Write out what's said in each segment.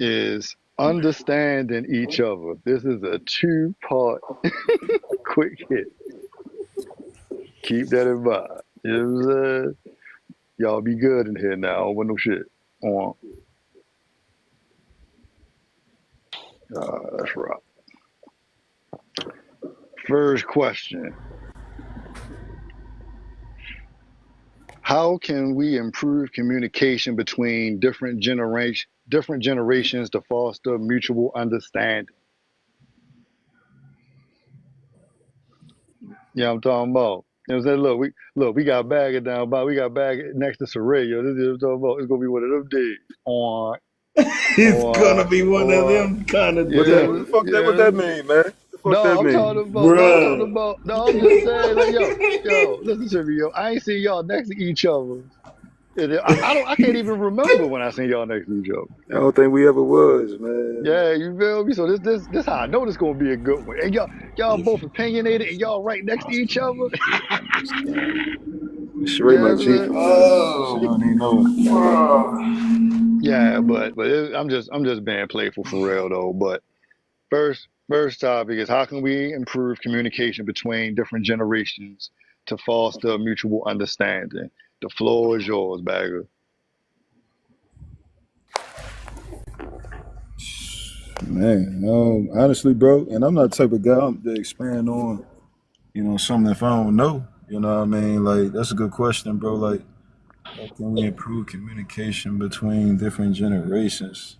is understanding each other. This is a two-part quick hit. Keep that in mind. You know what I'm saying? Y'all be good in here now. I don't want no shit. On. That's right. First question. How can we improve communication between different generations to foster mutual understanding? Yeah, I'm talking about. You know what I'm saying? We got bag it down by we got bag it next to Soraya. This is what I'm talking about. It's gonna be one of them days. On It's gonna on be one of on them kind of What that? yeah, What the days. fuck that? What yeah. that mean, man? What the fuck No, that I'm talking mean? about. No, I'm talking Bruh. about. No, I'm just saying. Like, yo, listen to me, yo. I ain't seen y'all next to each other. And I don't. I can't even remember when I seen y'all next to each other. I don't think we ever was, man. Yeah, you feel me? So this how I know this gonna be a good one. And y'all both opinionated and y'all right next to each other. Sheree, Yeah, my I'm G saying? for real. She Oh, don't even know. Yeah, but I'm just being playful for real though. But first topic is how can we improve communication between different generations to foster mutual understanding? The floor is yours, Bagger. Man, honestly, bro, and I'm not the type of guy to expand on, something if I don't know. You know what I mean? Like, that's a good question, bro. Like, how can we improve communication between different generations?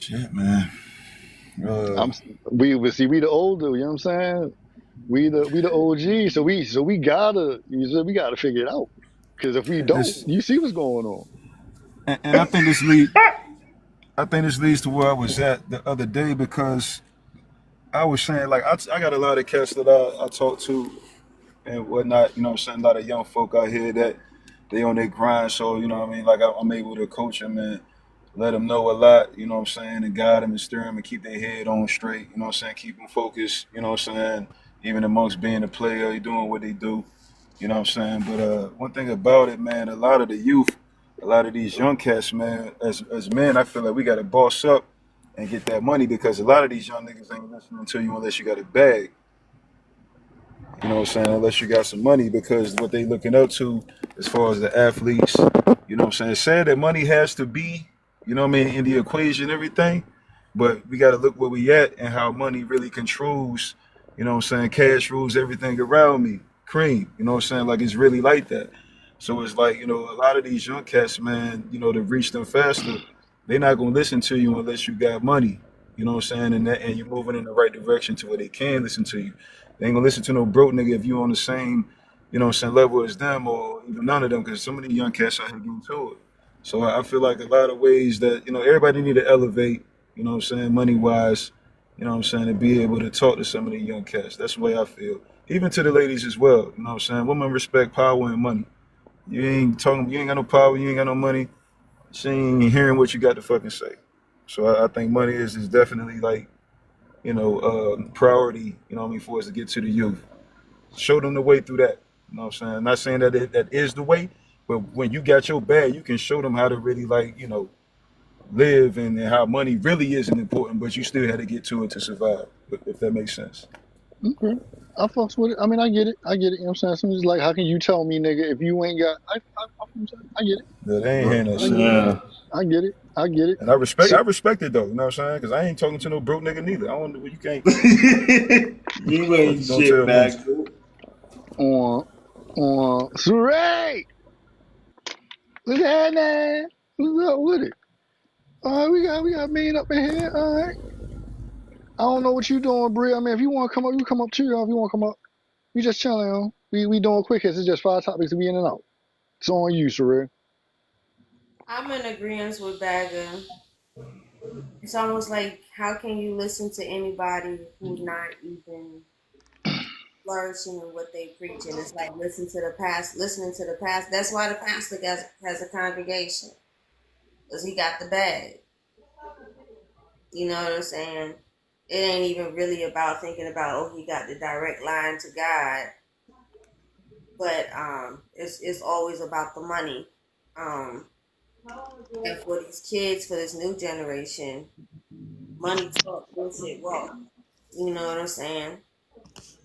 Shit, man. Uh, I'm we the older, you know what I'm saying? We the OG, so we gotta figure it out. Because if we don't, this, you see what's going on. and I think this leads to where I was at the other day because I was saying, like, I got a lot of cats that I talk to and whatnot. You know what I'm saying? A lot of young folk out here that they on their grind. So, you know what I mean? Like, I'm able to coach them and let them know a lot, you know what I'm saying? And guide them and steer them and keep their head on straight, you know what I'm saying? Keep them focused, you know what I'm saying? Even amongst being a player, doing what they do, you know what I'm saying? But one thing about it, man, a lot of the youth, a lot of these young cats, man, as men, I feel like we got to boss up and get that money because a lot of these young niggas ain't listening to you unless you got a bag. You know what I'm saying? Unless you got some money, because what they looking up to as far as the athletes, you know what I'm saying? Sad that money has to be, you know what I mean, in the equation and everything. But we gotta look where we at and how money really controls, you know what I'm saying? Cash rules everything around me. Cream, you know what I'm saying? Like it's really like that. So it's like, a lot of these young cats, man, to reach them faster, they're not gonna listen to you unless you got money. You know what I'm saying? And you're moving in the right direction to where they can listen to you. They ain't gonna listen to no broke nigga if you on the same, level as them or even none of them, because some of these young cats out here getting to it. So I feel like a lot of ways that, everybody need to elevate, money wise, to be able to talk to some of these young cats. That's the way I feel. Even to the ladies as well, Women respect power and money. You ain't got no power, you ain't got no money. She ain't hearing what you got to fucking say. So I think money is definitely like, priority, for us to get to the youth. Show them the way through that. You know what I'm saying? Not saying that that is the way, but when you got your bag, you can show them how to really like, live and how money really isn't important, but you still had to get to it to survive, if that makes sense. Okay. I fucks with it. I mean, I get it. I get it. You know what I'm saying? Somebody's like, how can you tell me, nigga, if you ain't got. I get it. Yeah, they ain't hearing that I shit, get it. yeah. man. I get it. I get it. And I respect So, I respect it though, you know what I'm saying? Because I ain't talking to no broke nigga neither. I don't you can't You fuck ain't you gonna shit tell me. back. on, Suray! What's happening? What's up with it? All right, we got mean up in here. All right. I don't know what you doing, Bree. I mean, if you want to come up, you come up too. If you want to come up, we just chilling. We doing quick hits. It's just 5 topics to be in and out. It's on you, Suray. I'm in agreement with Bagger. It's almost like how can you listen to anybody who's not even flourishing in what they preaching? It's like listening to the past. That's why the pastor has a congregation because he got the bag. You know what I'm saying? It ain't even really about thinking about he got the direct line to God, but it's always about the money. Um, And for these kids, for this new generation, money talk, bullshit walk. You know what I'm saying?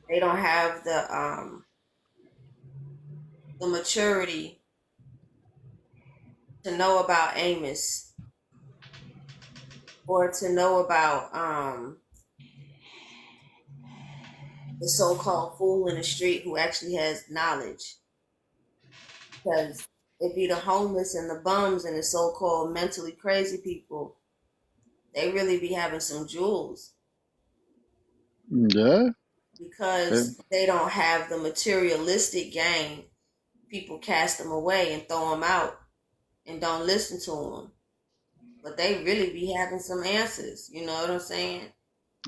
They don't have the maturity to know about Amos or to know about the so-called fool in the street who actually has knowledge. Because it be the homeless and the bums and the so-called mentally crazy people. They really be having some jewels Yeah. because they don't have the materialistic gain. People cast them away and throw them out and don't listen to them. But they really be having some answers. You know what I'm saying?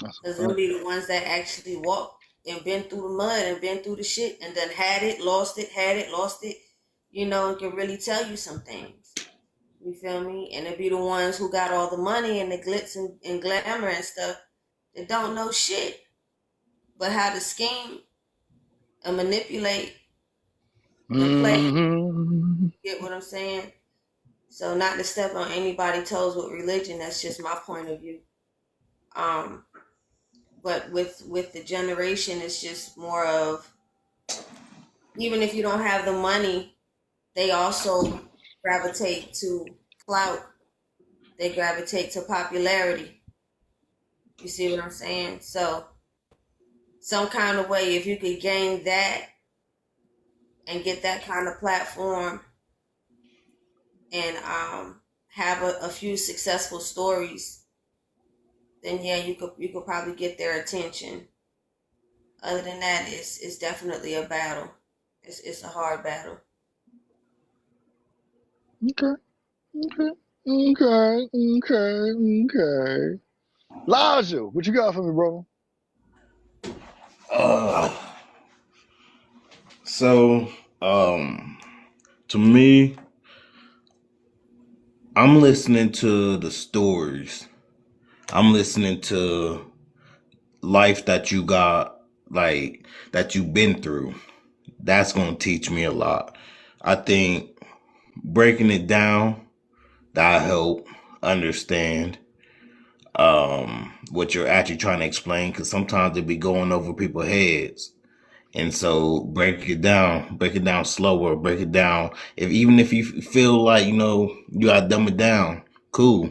That's Because a they'll fact. be the ones that actually walked and been through the mud and been through the shit and then had it, lost it, had it, lost it, and can really tell you some things. You feel me? And it be the ones who got all the money and the glitz and glamour and stuff that don't know shit but how to scheme and manipulate and play. Mm-hmm. Get what I'm saying? So not to step on anybody's toes with religion, that's just my point of view. Um, but with the generation, it's just more of, even if you don't have the money, they also gravitate to clout. They gravitate to popularity. You see what I'm saying? So some kind of way, if you could gain that and get that kind of platform and have a few successful stories, then yeah, you could probably get their attention. Other than that, it's definitely a battle. It's a hard battle. Okay. Okay. Okay. Okay. Okay. Laja, what you got for me, bro? Uh, so, um, to me, I'm listening to the stories. I'm listening to life that you got, like, that you've been through. That's going to teach me a lot. I think breaking it down, that'll help understand what you're actually trying to explain, because sometimes it be going over people's heads. And so break it down slower, break it down. Even if you feel like, you gotta dumb it down, cool.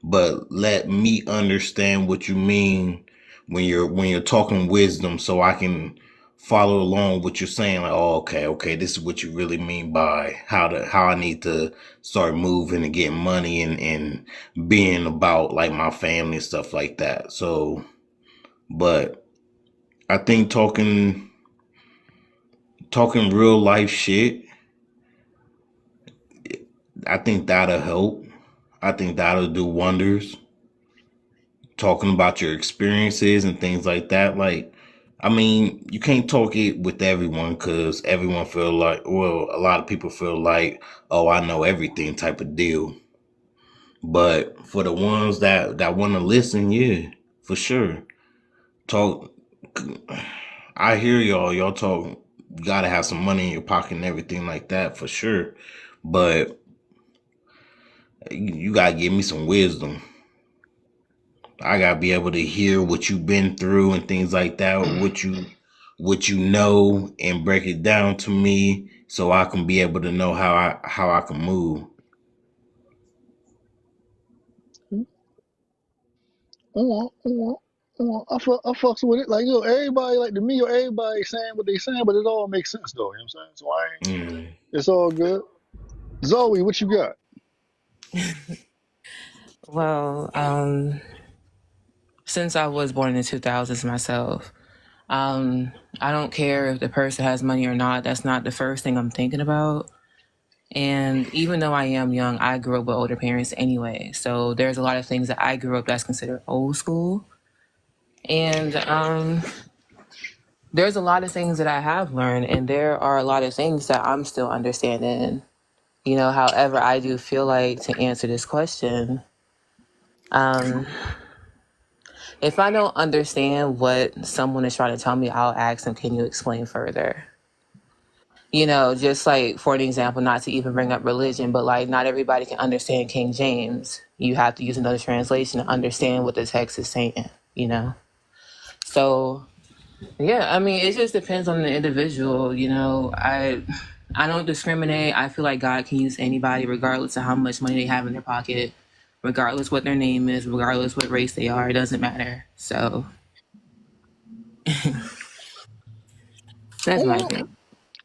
But let me understand what you mean when you're talking wisdom, so I can follow along what you're saying. Like, oh, okay, this is what you really mean by how I need to start moving and getting money and being about like my family and stuff like that. So, but I think talking real life shit, I think that'll help. I think that'll do wonders. Talking about your experiences and things like that. Like, I mean, you can't talk it with everyone because everyone feel like, well, a lot of people feel like, oh, I know everything type of deal. But for the ones that want to listen, yeah, for sure. Talk. I hear y'all. Y'all talk. You gotta have some money in your pocket and everything like that for sure. But you gotta give me some wisdom. I gotta be able to hear what you've been through and things like that, what you know, and break it down to me so I can be able to know how I can move. I fucks with it. Like, everybody, like, to me, everybody saying what they saying, but it all makes sense, though. You know what I'm saying? So Mm. it's all good. Zoe, what you got? Well, since I was born in the 2000s myself, I don't care if the person has money or not. That's not the first thing I'm thinking about. And even though I am young, I grew up with older parents anyway. So there's a lot of things that I grew up that's considered old school. And there's a lot of things that I have learned, and there are a lot of things that I'm still understanding. However, I do feel like, to answer this question, um, if I don't understand what someone is trying to tell me, I'll ask them, can you explain further? You know, just like for an example, not to even bring up religion, but like not everybody can understand King James. You have to use another translation to understand what the text is saying, you know? So yeah, I mean, it just depends on the individual, you know. I don't discriminate. I feel like God can use anybody regardless of how much money they have in their pocket, regardless what their name is, regardless what race they are, it doesn't matter. So that's my Uh, thing.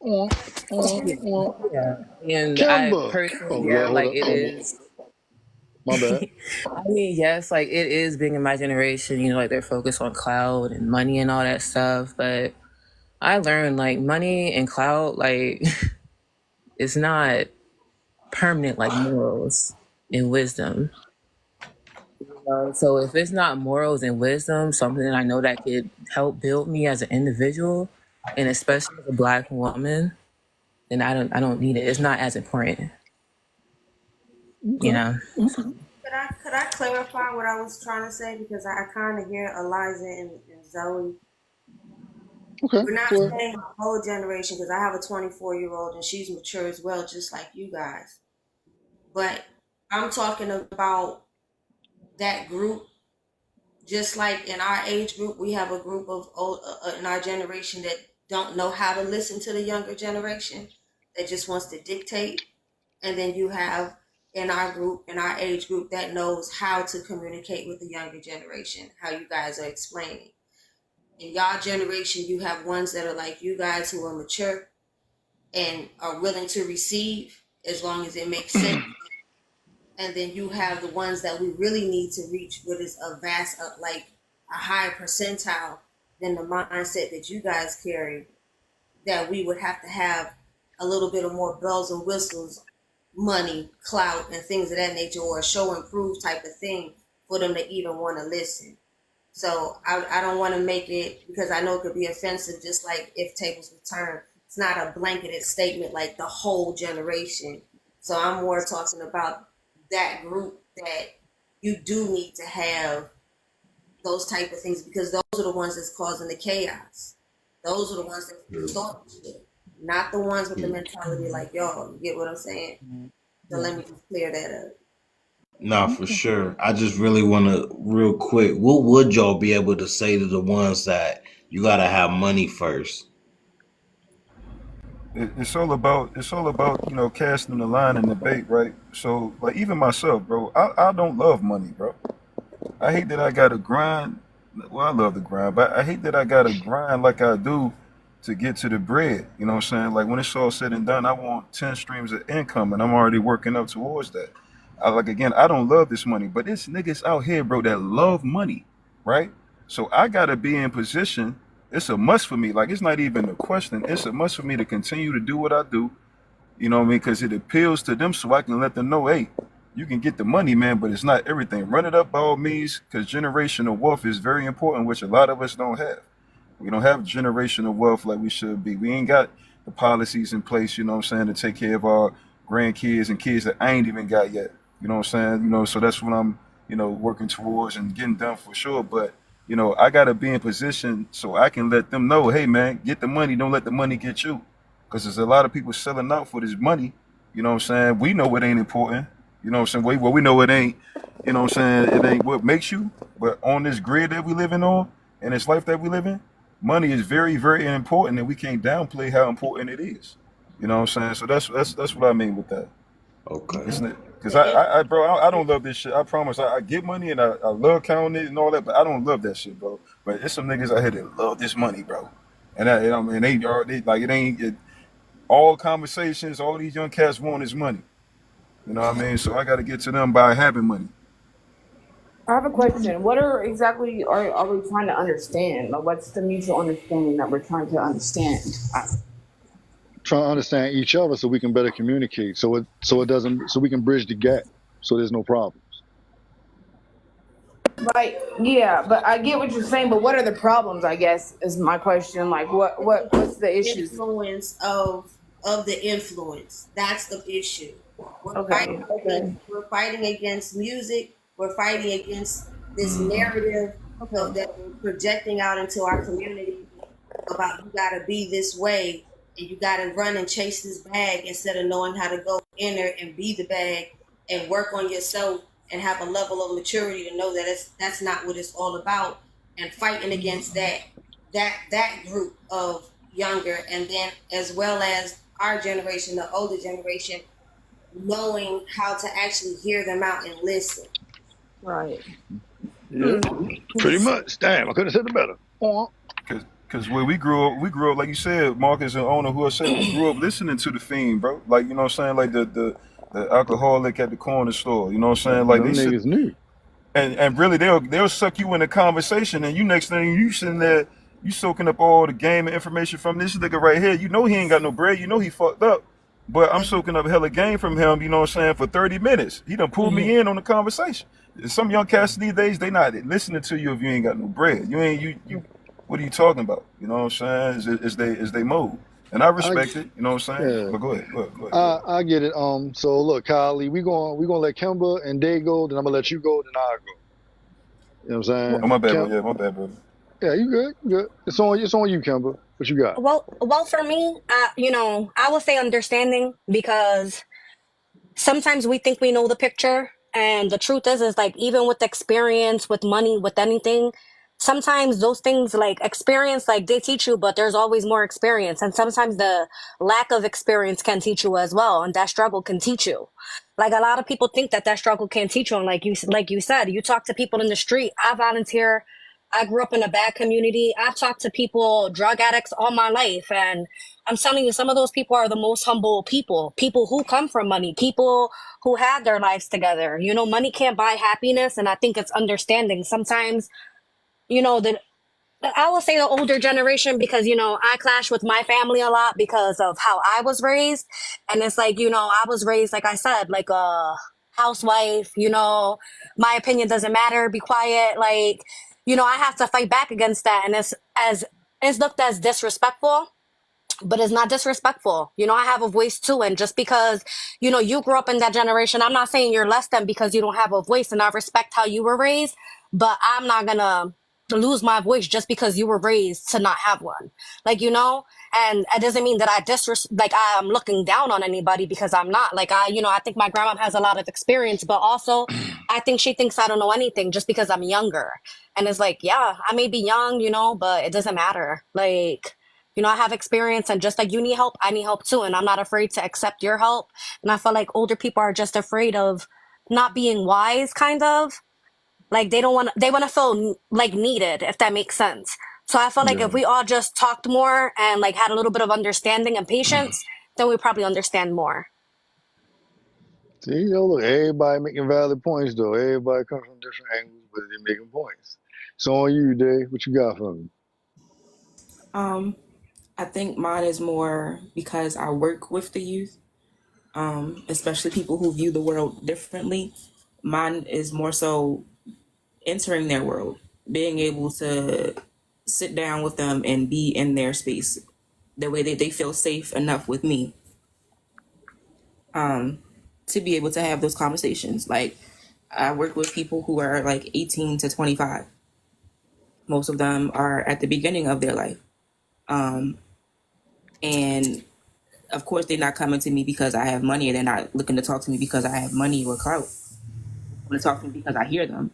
uh, uh. Yeah. And I Kimber. personally, Oh, yeah, hold like up. it Oh, is. my bad. I mean, yes, like it is big in my generation, you know, like they're focused on cloud and money and all that stuff. But I learned like money and cloud, like it's not permanent like morals and wisdom. So if it's not morals and wisdom, something that I know that could help build me as an individual, and especially as a black woman, then I don't need it. It's not as important, you Okay. know. Okay. Could I clarify what I was trying to say, because I kind of hear Eliza and Zoe. Okay. We're not Go ahead. saying the whole generation, because I have a 24-year-old and she's mature as well, just like you guys. But I'm talking about that group. Just like in our age group, we have a group of old in our generation that don't know how to listen to the younger generation, that just wants to dictate. And then you have in our group, in our age group, that knows how to communicate with the younger generation, how you guys are explaining. In y'all generation, you have ones that are like you guys, who are mature and are willing to receive as long as it makes sense. And then you have the ones that we really need to reach, what is a vast, like a higher percentile than the mindset that you guys carry, that we would have to have a little bit of more bells and whistles, money, clout, and things of that nature, or a show and prove type of thing for them to even want to listen. So I don't want to make it, because I know it could be offensive, just like if tables would turn. It's not a blanketed statement like the whole generation. So I'm more talking about that group, that you do need to have those type of things, because those are the ones that's causing the chaos. Those are the ones that start shit, not the ones with the mentality like y'all. You get what I'm saying? So let me just clear that up. Nah, for sure. I just really want to, real quick, what would y'all be able to say to the ones that you got to have money first? It's all about casting the line and the bait, right? So like even myself, bro, I don't love money, bro. I hate that I gotta grind. Well, I love the grind, but I hate that I gotta grind like I do to get to the bread. You know what I'm saying? Like when it's all said and done, I want 10 streams of income, and I'm already working up towards that. I don't love this money, but it's niggas out here, bro, that love money, right? So I gotta be in position. It's a must for me. Like it's not even a question. It's a must for me to continue to do what I do, you know what I mean? Because it appeals to them, so I can let them know, hey, you can get the money, man, but it's not everything. Run it up by all means, because generational wealth is very important, which a lot of us don't have. We don't have generational wealth like we should be. We ain't got the policies in place, you know what I'm saying, to take care of our grandkids and kids that I ain't even got yet. You know what I'm saying? So that's what I'm, working towards and getting done for sure. But, I gotta be in position so I can let them know, hey man, get the money, don't let the money get you. Because there's a lot of people selling out for this money. You know what I'm saying? We know it ain't important. You know what I'm saying? Well, we know it ain't, you know what I'm saying? It ain't what makes you. But on this grid that we living on and this life that we live in, money is very, very important, and we can't downplay how important it is. You know what I'm saying? So that's what I mean with that. Okay. Isn't it? Because bro, I don't love this shit. I promise. I get money and I love counting it and all that, but I don't love that shit, bro. But there's some niggas out here that love this money, bro. And they like it ain't all conversations. All these young cats want is money. You know what I mean? So I got to get to them by having money. I have a question. What are exactly are we trying to understand? Like, what's the mutual understanding that we're trying to understand? Trying to understand each other so we can better communicate. So it doesn't, so we can bridge the gap. So there's no problems. Like, yeah, but I get what you're saying. But what are the problems? I guess is my question. Like, what's the issues? Influence of the influence. That's the issue. We're Okay, fighting okay, we're fighting against music. We're fighting against this narrative okay. that we're projecting out into our community about you gotta be this way, and you got to run and chase this bag instead of knowing how to go in there and be the bag and work on yourself and have a level of maturity to know that that's not what it's all about, and fighting against that group of younger, and then as well as our generation, the older generation, knowing how to actually hear them out and listen. Right. Yeah, pretty much. Damn, I could have said it better. Because where we grew up, like you said, Marcus and Owner, who I said, we grew up listening to the Fiend, bro. Like, you know what I'm saying? Like the alcoholic at the corner store. You know what I'm saying? Like Them they niggas knew. and really they'll suck you in a conversation, and you next thing you sitting there, you soaking up all the game and information from this nigga right here. You know he ain't got no bread. You know he fucked up. But I'm soaking up hella game from him, you know what I'm saying, for 30 minutes. He done pulled me in on the conversation. Some young cats these days, they not listening to you if you ain't got no bread. You what are you talking about? You know what I'm saying? Is they mode. And I respect it, you know what I'm saying? Yeah. But go ahead. I get it. So look, Kylie, we gonna let Kimber and Day go, then I'm gonna let you go, then I'll go. You know what I'm saying? Oh, my bad, bro. Yeah, my bad, brother. Yeah, you good. You good. It's on you, Kimber. What you got? Well, for me, I would say understanding, because sometimes we think we know the picture, and the truth is like, even with experience, with money, with anything, sometimes those things like experience, like they teach you, but there's always more experience, and sometimes the lack of experience can teach you as well, and that struggle can teach you. Like, a lot of people think that struggle can't teach you, and like you said, you talk to people in the street. I volunteer. I grew up in a bad community. I've talked to people, drug addicts, all my life. And I'm telling you, some of those people are the most humble people who come from money, people who had their lives together. You know, money can't buy happiness. And I think it's understanding. Sometimes, I will say the older generation, because, I clash with my family a lot because of how I was raised. And it's like, I was raised, like I said, like a housewife, my opinion doesn't matter, be quiet. Like, I have to fight back against that. And it's looked as disrespectful, but it's not disrespectful. I have a voice too. And just because, you grew up in that generation, I'm not saying you're less than because you don't have a voice, and I respect how you were raised, but I'm not gonna lose my voice just because you were raised to not have one. Like, and it doesn't mean that I'm looking down on anybody, because I'm not. Like, I think my grandma has a lot of experience, but also I think she thinks I don't know anything just because I'm younger. And it's like, yeah, I may be young, but it doesn't matter. Like, I have experience, and just like you need help, I need help too. And I'm not afraid to accept your help. And I feel like older people are just afraid of not being wise, kind of. Like, they want to feel like needed, if that makes sense. So I feel like if we all just talked more and like had a little bit of understanding and patience, then we probably understand more. See, look, everybody making valid points though. Everybody comes from different angles, but they're making points. So on you, Dave. What you got for me? I think mine is more because I work with the youth, especially people who view the world differently. Mine is more so entering their world, being able to sit down with them and be in their space, the way that they feel safe enough with me, to be able to have those conversations. Like, I work with people who are like 18 to 25. Most of them are at the beginning of their life. And of course, they're not coming to me because I have money, and they're not looking to talk to me because I have money or clout. They want to talk to me because I hear them,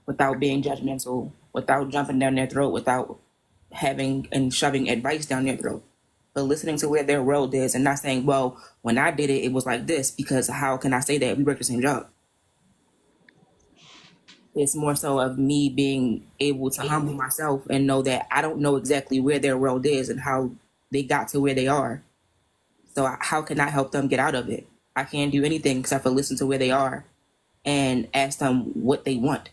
without being judgmental, without jumping down their throat, without having and shoving advice down their throat, but listening to where their world is, and not saying, well, when I did it, it was like this, because how can I say that? We work the same job. It's more so of me being able to humble myself and know that I don't know exactly where their world is and how they got to where they are. So how can I help them get out of it? I can't do anything except for listen to where they are and ask them what they want.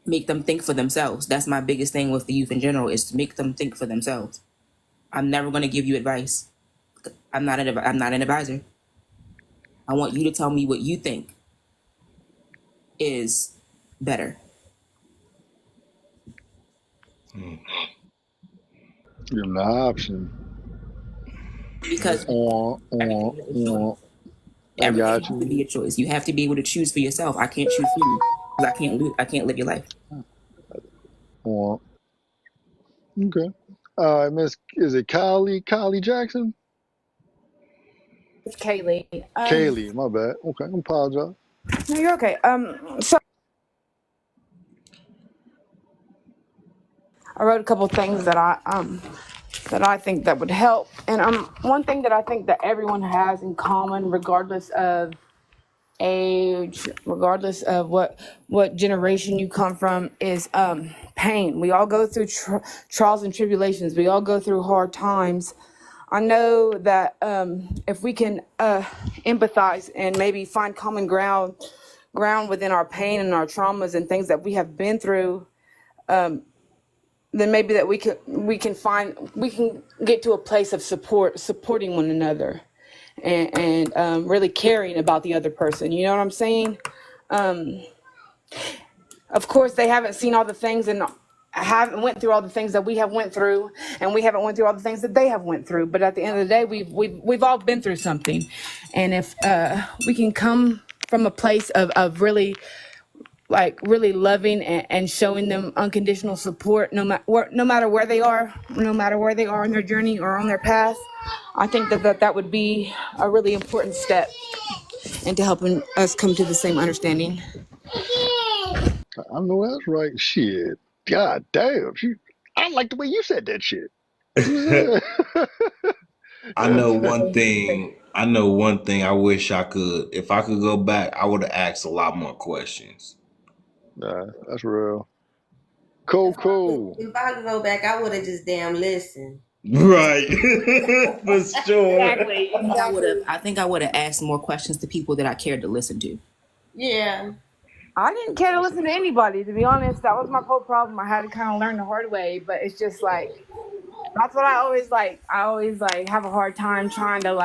Make them think for themselves. That's my biggest thing with the youth in general, is to make them think for themselves. I'm never going to give you advice. I'm not an advisor. I want you to tell me what you think is better. Give them the option. Because I everything got has to you. be a choice. You have to be able to choose for yourself. I can't choose for you because I can't live your life. Okay. Miss, is it Kylie Jackson? It's Kaylee. Kaylee, my bad. Okay, I apologize. No, you're okay. So I wrote a couple things that I think that would help, and one thing that I think that everyone has in common, regardless of age, regardless of what generation you come from, is pain. We all go through trials and tribulations. We all go through hard times. I know that if we can empathize and maybe find common ground within our pain and our traumas and things that we have been through, then maybe that we can get to a place of supporting one another, and really caring about the other person. You know what I'm saying? Of course, they haven't seen all the things and haven't went through all the things that we have went through, and we haven't went through all the things that they have went through. But at the end of the day, we've all been through something, and if we can come from a place of really loving and showing them unconditional support, no matter where they are, no matter where they are in their journey or on their path, I think that would be a really important step into helping us come to the same understanding. I know that's right. Shit. God damn. I like the way you said that shit. I know one thing. I know one thing. I wish I could. If I could go back, I would have asked a lot more questions. Nah, that's real. Cool. If I could go back, I would have just damn listened. Right. For sure. Exactly. I think I would have asked more questions to people that I cared to listen to. Yeah. I didn't care to listen to anybody, to be honest. That was my whole problem. I had to kind of learn the hard way, but it's just like, that's what I always have a hard time trying to,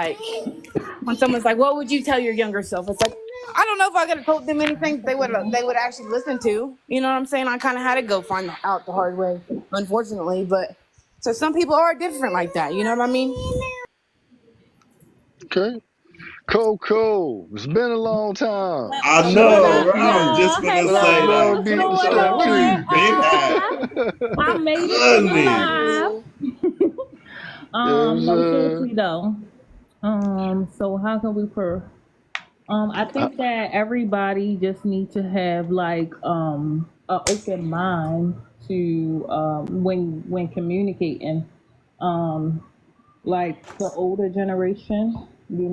when someone's like, what would you tell your younger self? It's like, I don't know if I could have told them anything they would actually listen to. You know what I'm saying? I kind of had to go find out the hard way, unfortunately. But so some people are different like that. You know what I mean? Okay. Cool. It's been a long time. I know, right? I was just gonna say Love that. beat the stuff too. I made it to live. No, seriously though. So how can we I think that everybody just needs to have an open mind to when communicating. Like the older generation, we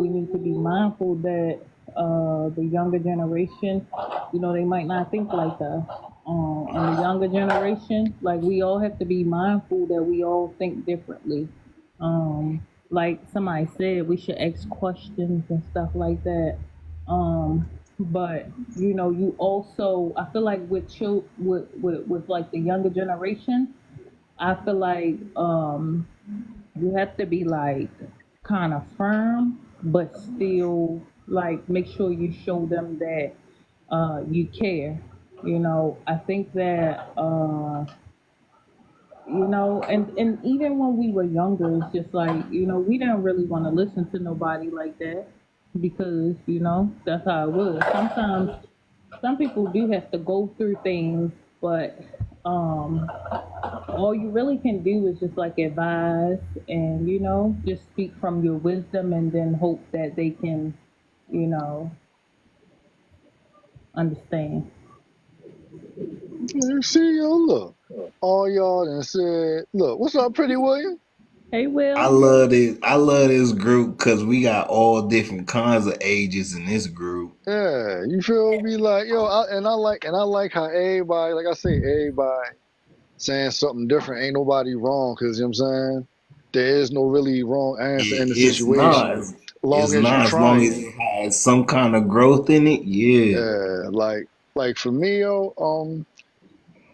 need to be mindful that the younger generation, they might not think like that. And the younger generation, we all have to be mindful that we all think differently. Like somebody said, we should ask questions and stuff like that. But you also, I feel like with like the younger generation, I feel like you have to be kind of firm, but still make sure you show them that you care. I think that and even when we were younger, it's just we didn't really want to listen to nobody like that because that's how it was. Sometimes some people do have to go through things, but all you really can do is just advise and just speak from your wisdom and then hope that they can understand. See, yo, look. All y'all done said, look, what's up, Pretty William? Hey, Will. I love this group because we got all different kinds of ages in this group. Yeah, you feel me? I like how everybody, like I say, everybody saying something different. Ain't nobody wrong, because you know what I'm saying? There is no really wrong answer in the situation. As long as it has some kind of growth in it, yeah. Yeah, like for me,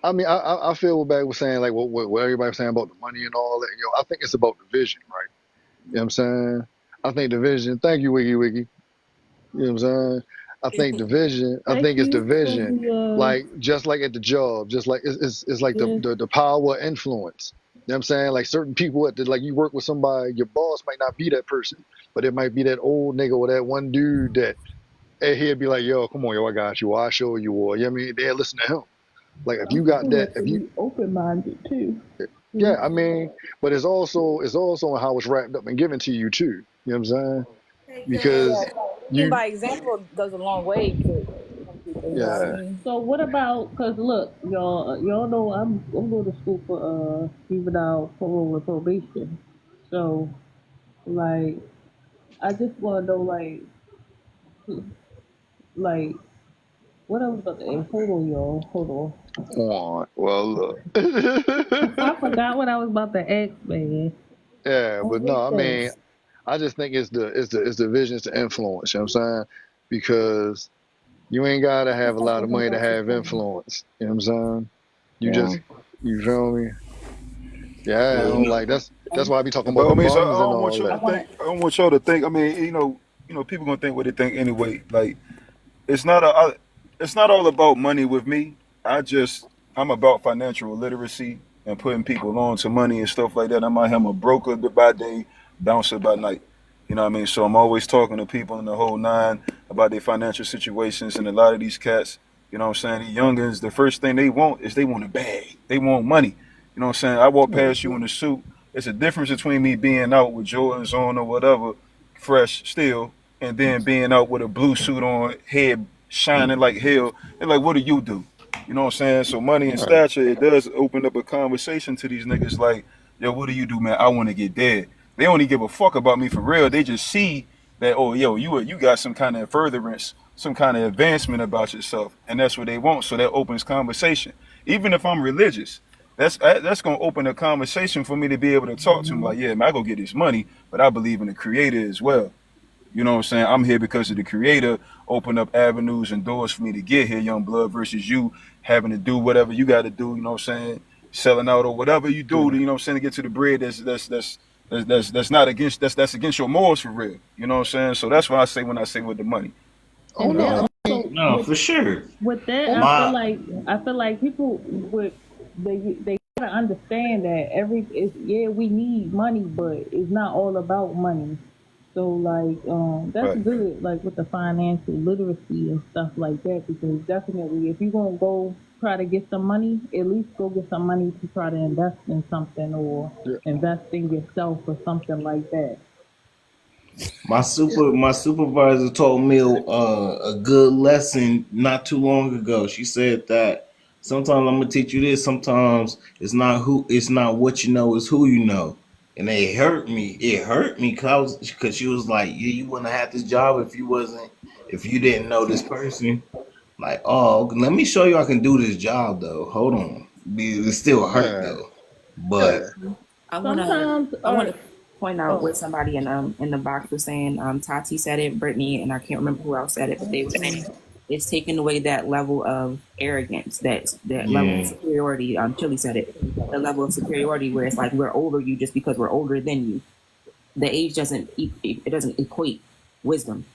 I mean, I feel what Bag was saying, what everybody was saying about the money and all that. I think it's about the vision, right? You know what I'm saying? I think the vision. Thank you, Wiggy. You know what I'm saying? I think the vision. I think it's the vision. Just like at the job, just like it's like the power of influence. You know what I'm saying? Like certain people you work with somebody, your boss might not be that person, but it might be that old nigga or that one dude that he'd be like, yo, come on, yo, I got you, or I show you, or you know what I mean? They'll listen to him. Like if you got that, if you open minded too. Yeah, I mean, but it's also how it's wrapped up and given to you too. You know what I'm saying? Hey, Yeah, Because Gus. so leading you, by example goes a long way to some people, you know what I yeah, mean? So what about? Cause look, y'all know I'm going to school for juvenile parole and probation. So like, I just want to know like what I was about to ask. Hold on, y'all. Hold on. on. Well, look. I forgot what I was about to ask, man. Yeah, What but was no, I mean, this? I just think it's the visions to influence. You know what I'm saying? Because you ain't gotta have a lot of money to have influence. You know what I'm saying? You Yeah. just, you feel me? Yeah, I Well, don't like that's why I be talking And by about all the means, I bums and don't want all y'all I to that. want think. to. I don't want y'all to think. I mean, people gonna think what they think anyway. Like, it's not it's not all about money with me. I'm about financial literacy and putting people on to money and stuff like that. I'm a broker by day, bouncer by night. You know what I mean? So I'm always talking to people in the whole nine about their financial situations, and a lot of these cats, you know what I'm saying, the youngins, the first thing they want is they want a bag. They want money. You know what I'm saying? I walk past you in a suit. It's a difference between me being out with Jordans on or whatever, fresh still, and then being out with a blue suit on, head shining like hell. And like, what do you do? You know what I'm saying? So money and Right. stature, it does open up a conversation to these niggas like, yo, what do you do, man? I want to get dead. They only give a fuck about me for real. They just see that, oh, yo, you got some kind of furtherance, some kind of advancement about yourself, and that's what they want. So that opens conversation. Even if I'm religious, that's gonna open a conversation for me to be able to talk to them. Like, yeah, man, I go get this money, but I believe in the Creator as well. You know what I'm saying? I'm here because of the Creator. Open up avenues and doors for me to get here, young blood, versus you having to do whatever you got to do. You know what I'm saying? Selling out or whatever you do. Yeah. You know what I'm saying? To get to the bread. That's not against that's against your morals for real. You know what I'm saying? So that's what I say when I say with the money. Oh And no, then I mean, also no, for sure. with that, oh no. I feel like people would they gotta understand that yeah, we need money, but it's not all about money. So like that's Right. good, like with the financial literacy and stuff like that, because definitely if you're gonna go try to get some money, at least go get some money to try to invest in something or Yeah, invest in yourself or something like that. yeah, My supervisor told me a good lesson not too long ago. She said that sometimes I'm gonna teach you this. Sometimes it's not what you know, it's who you know. And it hurt me. It hurt me because she was like, yeah, you wouldn't have had this job if you didn't know this person. Like, oh, let me show you I can do this job though. Hold on, it still hurt yeah, though. But yeah. Sometimes I wanna point out oh what somebody in the box was saying. Tati said it, Brittany, and I can't remember who else said it, but they were saying it's taking away that level of arrogance, that level of yeah, superiority. Chili said it, the level of superiority where it's like we're over you just because we're older than you. The age doesn't equate wisdom,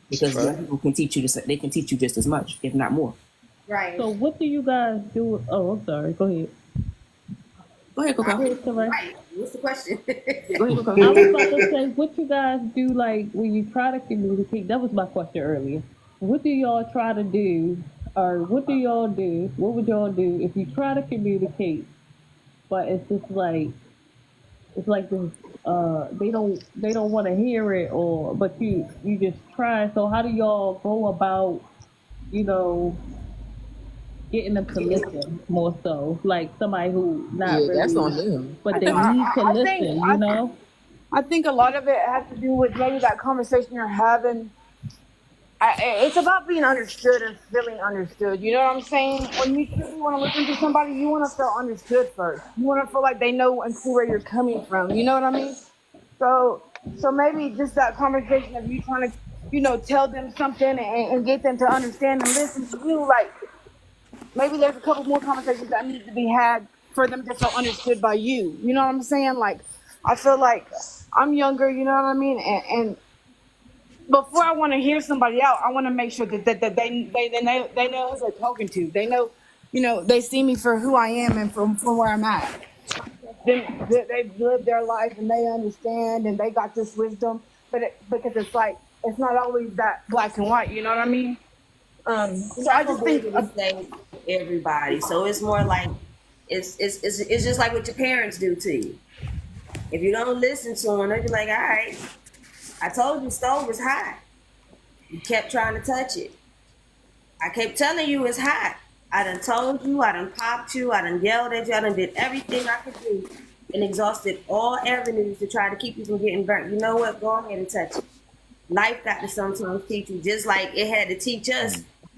It's a because young fact. people can teach you they can teach you just as much, if not more. Right. so what do you guys do? Oh, I'm sorry. Go ahead. Go ahead, I Coco. Go was ahead, Sarai. right. What's the question? Go ahead, Coco. I was about to say, what you guys do, like when you try to communicate? That was my question earlier. What do y'all try to do, or what do y'all do? What would y'all do if you try to communicate, but it's just like this? They don't want to hear it, or but you just try. So how do y'all go about, you know, getting them to listen more so? Like somebody who not Yeah, that's really, on them. but they need to listen. You know. I think a lot of it has to do with maybe that conversation you're having. It's about being understood and feeling understood. You know what I'm saying? When you truly want to listen to somebody, you want to feel understood first. You want to feel like they know and see where you're coming from. You know what I mean? So, so maybe just that conversation of you trying to, tell them something and get them to understand and listen to you. Like maybe there's a couple more conversations that need to be had for them to feel understood by you. You know what I'm saying? Like I feel like I'm younger. You know what I mean? And before I want to hear somebody out, I want to make sure that they know who they're talking to. They know, they see me for who I am and from where I'm at. Then they've lived their life and they understand and they got this wisdom. Because it's like it's not always that black and white. You know what I mean? You're So I not just gonna be think able to say everybody. So it's more like It's just like what your parents do to you. If you don't listen to them, they'll be like, all right, I told you stove was hot. You kept trying to touch it. I kept telling you it's hot. I done told you, I done popped you, I done yelled at you, I done did everything I could do and exhausted all avenues to try to keep you from getting burnt. You know what? Go ahead and touch it. Life got to sometimes teach you, just like it had to teach us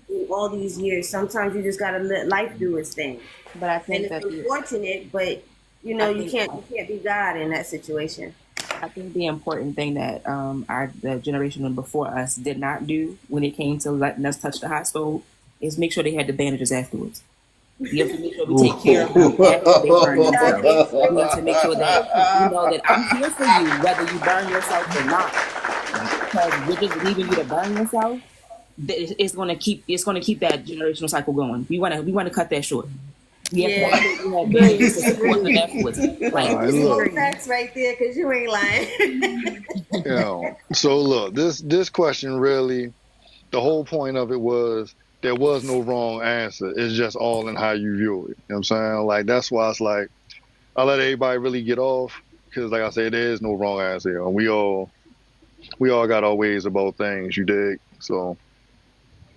in all these years. Sometimes you just got to let life do its thing. But I And think it's that unfortunate, but you I know, you think can't be God in that situation. I think the important thing that the generation before us did not do when it came to letting us touch the hot stove is make sure they had the bandages afterwards. You have to make sure we take care of them after they burn themselves. Exactly. We have to make sure that you know that I'm here for you whether you burn yourself or not. Because we're just leaving you to burn yourself. It's going to keep that generational cycle going. We want to cut that short. We have Yeah. to have bandages to support them afterwards. All Like right, Some look. facts right there, because you ain't lying. So look, this question really, the whole point of it was there was no wrong answer. It's just all in how you view it. You know what I'm saying? Like that's why it's like I let everybody really get off because, like I said, there is no wrong answer, and we all got our ways about things. You dig? So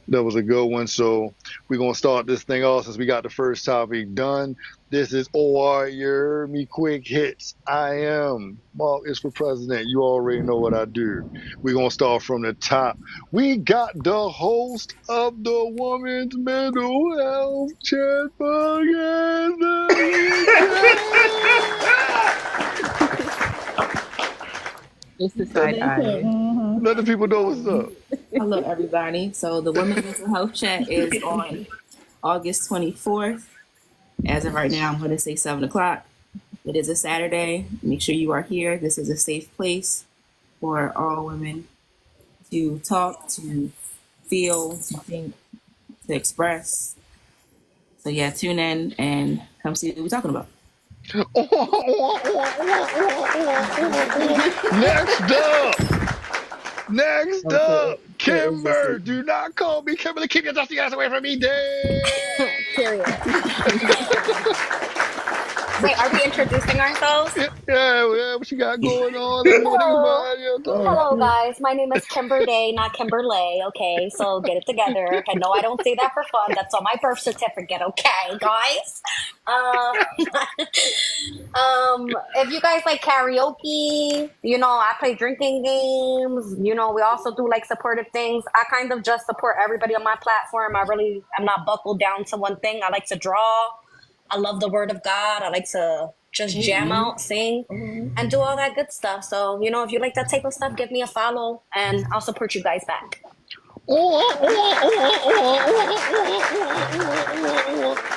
that was a good one. So we're gonna start this thing off since we got the first topic done. This is OR Your Me Quick Hits. I am Mark is for president. You already know what I do. We're gonna start from the top. We got the host of the Women's Mental Health Chat Podcast. It's the side eye. Let the people know what's up. hello everybody. So the Women's Mental Health Chat is on August 24th. As of right now, I'm going to say 7 o'clock. It is a Saturday. Make sure you are here. This is a safe place for all women to talk, to feel, to think, to express. So yeah, tune in and come see what we're talking about. Next up, Kimber. Do not call me Kimberly. Keep your dusty ass away from me, Dave. Period. Wait, are we introducing ourselves? Yeah, what you got going on? Hello, guys. My name is Kimber Day, not Kimberlay. Okay, so get it together. And no, I don't say that for fun. That's on my birth certificate. Okay, guys. If you guys like karaoke, you know, I play drinking games. You know, we also do like supportive things. I kind of just support everybody on my platform. I'm not buckled down to one thing. I like to draw. I love the word of God. I like to just jam out, sing, and do all that good stuff. So, you know, if you like that type of stuff, give me a follow and I'll support you guys back.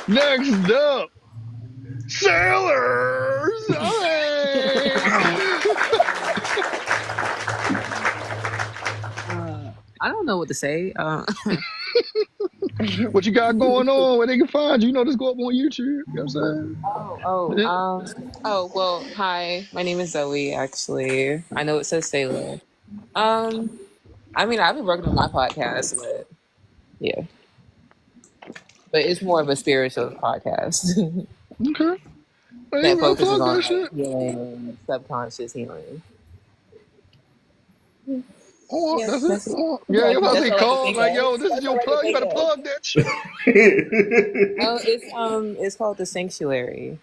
Next up, Sailors. I don't know what to say. What you got going on? Where they can find you? You know, just go up on YouTube. You know what I'm saying? Well, hi, my name is Zoe, actually. I know it says Sailor. I mean, I've been working on my podcast, but yeah. But it's more of a spiritual podcast Okay. Hey, that man, focuses plug on that shit. healing, subconscious healing. Oh, Yeah, that's that's it. it. Oh, yeah, you're about to say That's all I can call. think Like, of. yo, this is your plug. You better plug that shit. It's called The Sanctuary.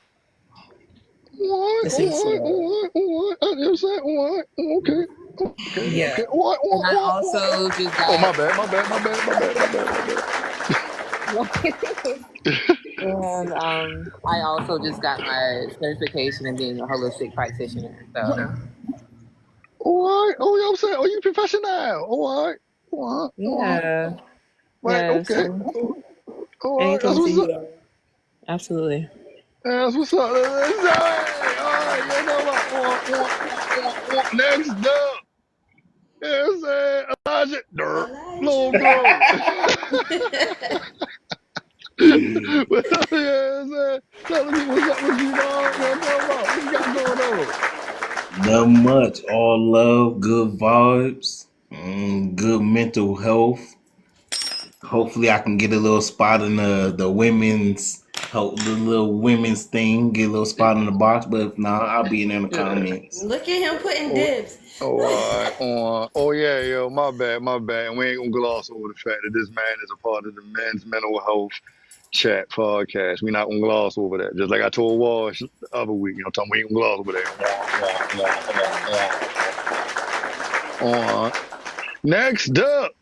What? The Sanctuary. What? You know what I'm saying? What? Okay. Yeah. Okay. What? And I also just got. Oh, my bad. And I also just got my certification in being a holistic practitioner. So All right. Oh, you know what I'm saying? Oh, you professional. All right. All right. yeah, Right. yeah. Okay. So All right. anything That's to what's you. up. Absolutely. That's what's up. That's right. All right. You know what? Next up. Yes, Elijah. Little bro. Well, yeah, tell me what's up with you, dog. What you got going on? Not much. All love, good vibes, good mental health. Hopefully, I can get a little spot in the women's hope the little women's thing get a little spot in the box. But if not, I'll be in there in the Yeah. comments. Look at him putting Oh, dibs. all right. Oh yeah, yo, my bad. And we ain't gonna gloss over the fact that this man is a part of the Men's Mental Health Chat podcast. We're not gonna gloss over that. Just like I told Wash the other week, talking we ain't gonna gloss over that. Next up,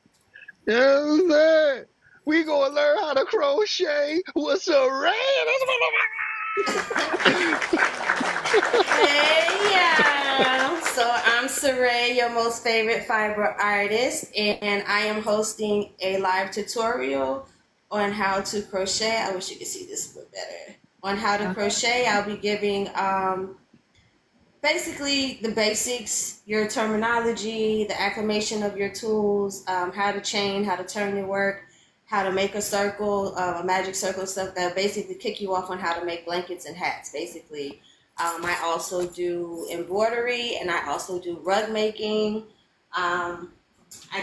yes, we gonna learn how to crochet with Saray. Hey, yeah. So I'm Saray, your most favorite fiber artist, and I am hosting a live tutorial on how to crochet. I wish you could see this a bit better. On how to crochet, I'll be giving basically the basics, your terminology, the acclimation of your tools, how to chain, how to turn your work, how to make a circle, a magic circle, stuff that basically kick you off on how to make blankets and hats, basically. I also do embroidery, and I also do rug making. I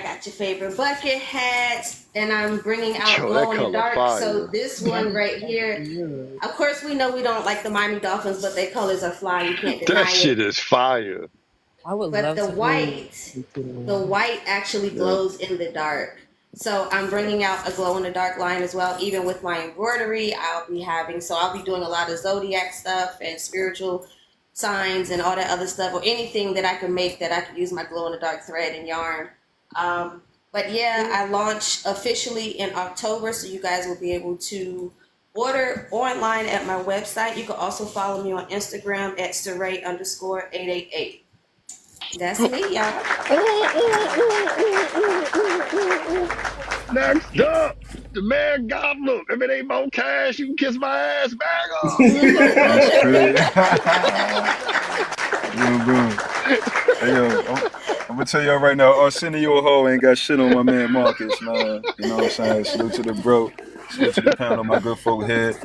got your favorite bucket hat, and I'm bringing out Yo, glow that in the color dark. fire. So this one right here, of course we know we don't like the Miami Dolphins, but their colors are fly. You can't deny That shit is fire. I would But love the to white actually glows in the dark. So I'm bringing out a glow in the dark line as well. Even with my embroidery, I'll be doing a lot of zodiac stuff and spiritual signs and all that other stuff, or anything that I can make that I can use my glow in the dark thread and yarn. But yeah, I launch officially in October, so you guys will be able to order online at my website. You can also follow me on Instagram at Saray_888. That's me, y'all. Next up, the man God look. If it ain't more cash, you can kiss my ass back off. That's crazy. Boom. Hey, yo, I'm gonna tell y'all right now, Arsenio Hall ain't got shit on my man Marcus, man. You know what I'm saying? Salute to the bro. Salute to the pound on my good folk head.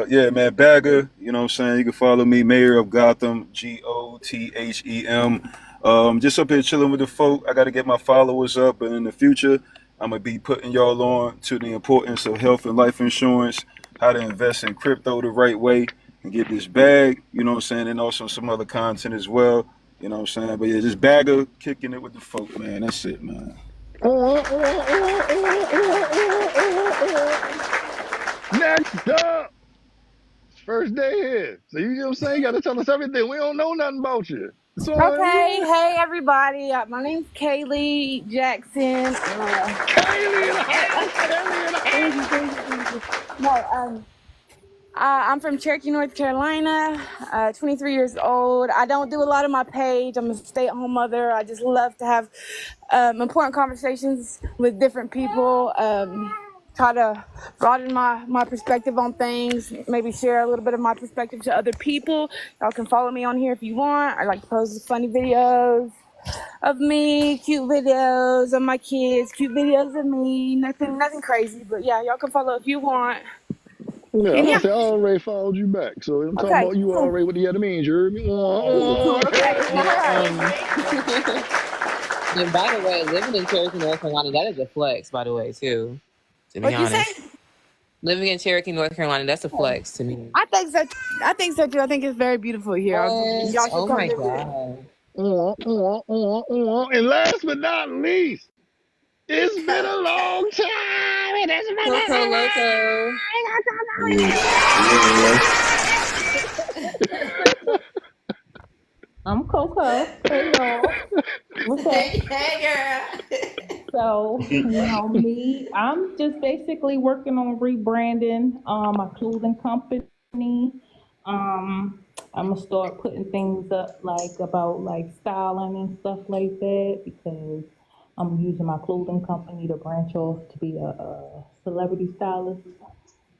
Yeah, man, Bagger, you know what I'm saying? You can follow me, Mayor of Gotham, GOTHEM. Just up here chilling with the folk. I got to get my followers up, and in the future, I'm going to be putting y'all on to the importance of health and life insurance, how to invest in crypto the right way, and get this bag, you know what I'm saying? And also some other content as well, you know what I'm saying? But yeah, just Bagger kicking it with the folk, man. That's it, man. Next up, first day here. So you know what I'm saying? You got to tell us everything. We don't know nothing about you. So, Okay, hey everybody. My name's Kaylee Jackson. Kaylee in the house. No, I'm from Cherokee, North Carolina. 23 years old. I don't do a lot on my page. I'm a stay-at-home mother. I just love to have important conversations with different people. Try to broaden my perspective on things, maybe share a little bit of my perspective to other people. Y'all can follow me on here if you want. I like to post funny videos of me, cute videos of my kids, cute videos of me, nothing crazy. But yeah, y'all can follow if you want. Yeah, And yeah, I already followed you back. So I'm talking okay, about you cool. already with the other means. You heard me? Okay, all right. And by the way, living in Cherokee, North Carolina, that is a flex, by the way, too. To be What'd you honest. say? Living in Cherokee, North Carolina, that's a flex to me. I think so. I think so too. I think it's very beautiful here. What? Y'all should Oh come my visit. God. And last but not least, it's been a long time. And it's been I'm Coco. Hey, y'all. What's up? Hey, girl. So, me, I'm just basically working on rebranding my clothing company. I'm gonna start putting things up about styling and stuff like that, because I'm using my clothing company to branch off to be a celebrity stylist.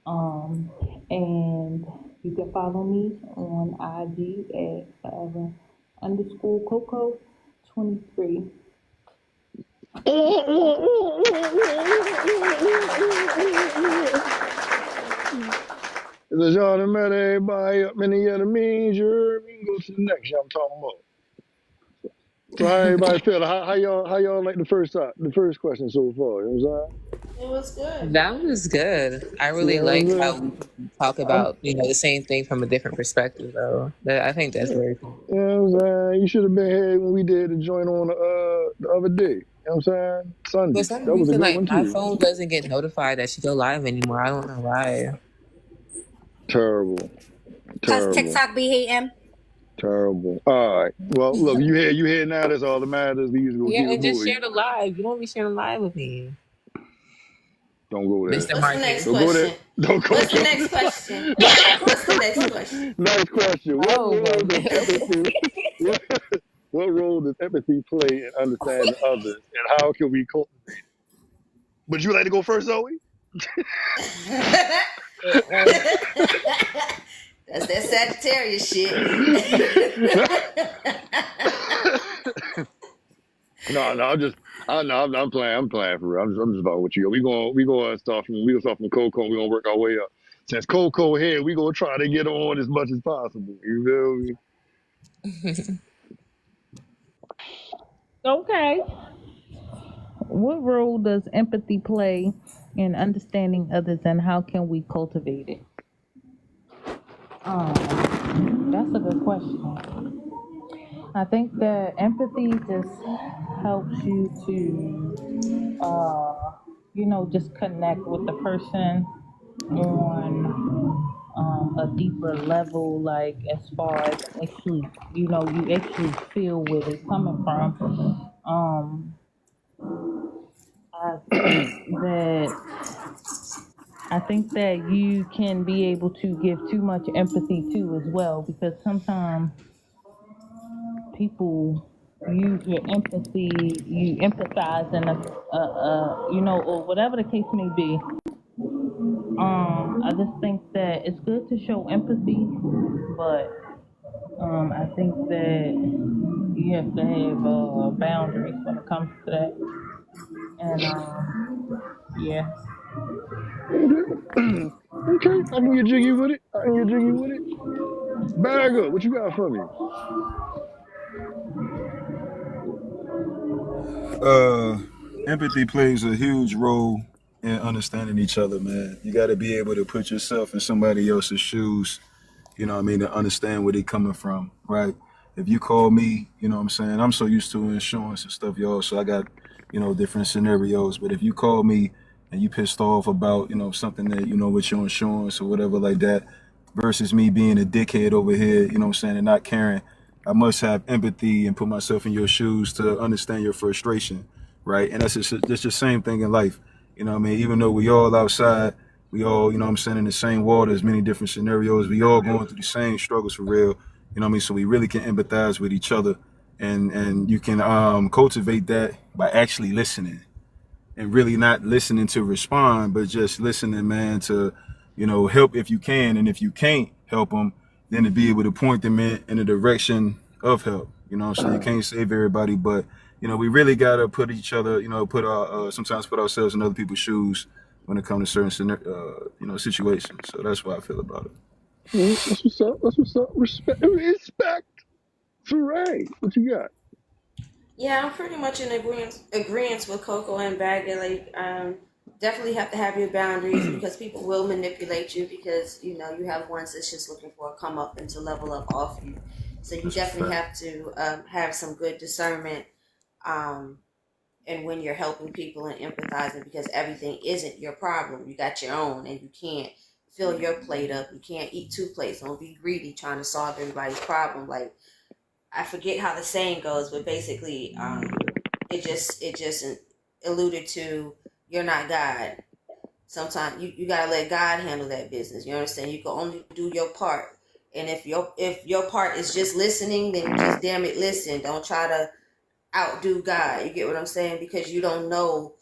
And you can follow me on IG at forever_Coco23. It's y'all that met everybody up in the other means. You heard me? Go to the next. I'm talking about. So how everybody feel? How y'all like the first question so far? You know what It was good. That was good. I I'm really like saying? how we can talk I'm, about, the same thing from a different perspective, though. I think that's very cool. you know what I'm saying? You should have been here when we did the joint on the other day. You know what I'm saying? For Sunday. some That was a reason, good like one my too. phone doesn't get notified that she go live anymore. I don't know why. Terrible. Cause Terrible. TikTok be hating. Terrible. All right. Well, look, you here now. That's all that matters. We just gonna Yeah, keep it and just moving. share the live. You don't be sharing live with me, Don't go there. Mr. What's the next Marcus. Don't go there. question? Don't go What's the there. next question? What's the next question? Next question. What Oh, role does but empathy what role does empathy play in understanding others and how can we cultivate it? Would you like to go first, Zoe? That's that Sagittarius shit. No, I'm playing. I'm playing for real. I'm just about with you. We gonna start from Coco. And we gonna work our way up. Since Coco here, we gonna try to get on as much as possible. You feel me? Okay. What role does empathy play in understanding others, and how can we cultivate it? That's a good question. I think that empathy just helps you to, just connect with the person on a deeper level, like as far as actually, you actually feel where they're coming from. I think that you can be able to give too much empathy too as well, because sometimes people use your empathy, you empathize in or whatever the case may be. I just think that it's good to show empathy, but I think that you have to have boundaries when it comes to that. And yeah. Okay, I can get jiggy with it. Bagger, what you got for me? Empathy plays a huge role in understanding each other, man. You got to be able to put yourself in somebody else's shoes, you know what I mean, to understand where they're coming from, right? If you call me, you know what I'm saying, I'm so used to insurance and stuff, y'all, so I got, different scenarios. But if you call me and you pissed off about, something that, with your insurance or whatever like that, versus me being a dickhead over here, you know what I'm saying, and not caring, I must have empathy and put myself in your shoes to understand your frustration, right? And that's the same thing in life. You know what I mean? Even though we all outside, we all, you know what I'm saying, in the same waters, many different scenarios, we all going through the same struggles for real. You know what I mean? So we really can empathize with each other, and you can cultivate that by actually listening, and really not listening to respond, but just listening, man, to, help if you can. And if you can't help them, then to be able to point them in the direction of help. So you can't save everybody, but, we really got to put each other, sometimes put ourselves in other people's shoes when it comes to certain, situations. So that's what I feel about it. That's what's up. Respect. Hooray. What you got? Yeah, I'm pretty much in agreement with Coco and Bagger. Like, definitely have to have your boundaries because people will manipulate you because you have ones that's just looking for a come up and to level up off you. So you definitely have to have some good discernment, and when you're helping people and empathizing because everything isn't your problem. You got your own, and you can't fill your plate up. You can't eat two plates. Don't be greedy trying to solve everybody's problem. Like, I forget how the saying goes, but basically, it just alluded to you're not God. Sometimes you gotta let God handle that business. You understand? You can only do your part, and if your part is just listening, then just damn it, listen. Don't try to outdo God. You get what I'm saying? Because you don't know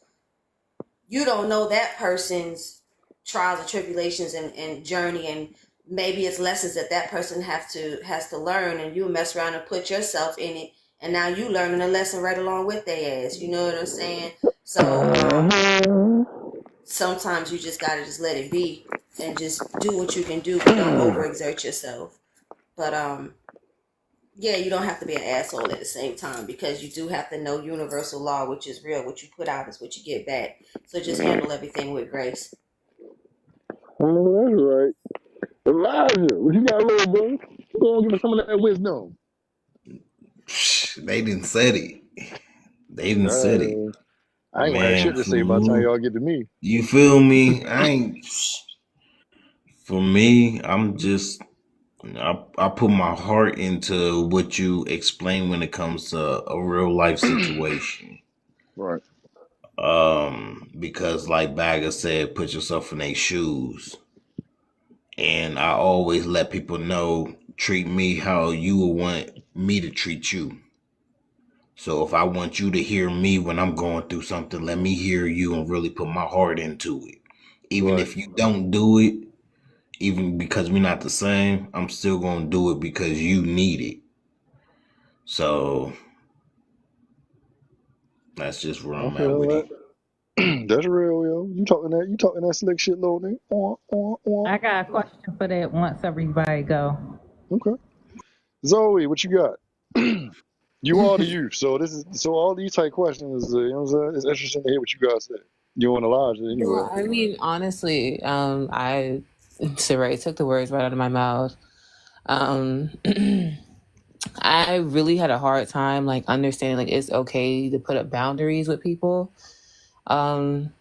that person's trials and tribulations and journey, and maybe it's lessons that person has to learn, and you mess around and put yourself in it, and now you learning a lesson right along with their ass. You know what I'm saying? So sometimes you just gotta just let it be and just do what you can do, but don't overexert yourself. But Yeah, you don't have to be an asshole at the same time because you do have to know universal law, which is real. What you put out is what you get back. So just handle everything with grace. Oh, that's right. Elijah, what you got, little bro? Go on, give us some of that wisdom. They didn't said it. They didn't said it. Dang. I ain't gonna have Man, shit to for say by the time me, y'all get to me. you feel me? For me, I put my heart into what you explain when it comes to a real life situation. Right. Because like Bagger said, put yourself in their shoes. And I always let people know, treat me how you would want me to treat you. So if I want you to hear me when I'm going through something, let me hear you and really put my heart into it. Even Right. if you don't do it, even because we're not the same, I'm still going to do it because you need it. So that's just where I I'm at feel with it. that. That's real, yo. You talking that slick shit, little nigga. I got a question for that once everybody go. Okay. Zoe, what you got? You are the youth, so all these type questions, you know what I'm saying? It's interesting to hear what you guys say. You and Elijah, anyway. Well, I mean, honestly, Saray took the words right out of my mouth. I really had a hard time like understanding like it's okay to put up boundaries with people.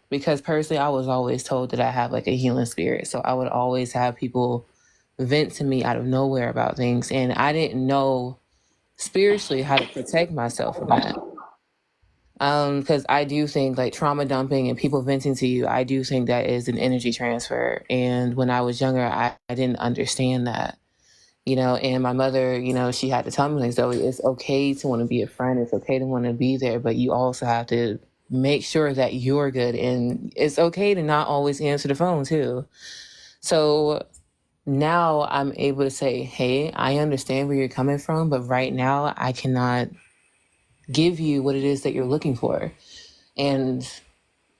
Because personally I was always told that I have like a healing spirit. So I would always have people vent to me out of nowhere about things. And I didn't know spiritually how to protect myself from that. Because I do think like trauma dumping and people venting to you, I do think that is an energy transfer. And when I was younger, I didn't understand that. And my mother, she had to tell me like, Zoe, it's okay to want to be a friend. It's okay to want to be there, but you also have to make sure that you're good. And it's okay to not always answer the phone too. So now I'm able to say, hey, I understand where you're coming from, but right now I cannot give you what it is that you're looking for. And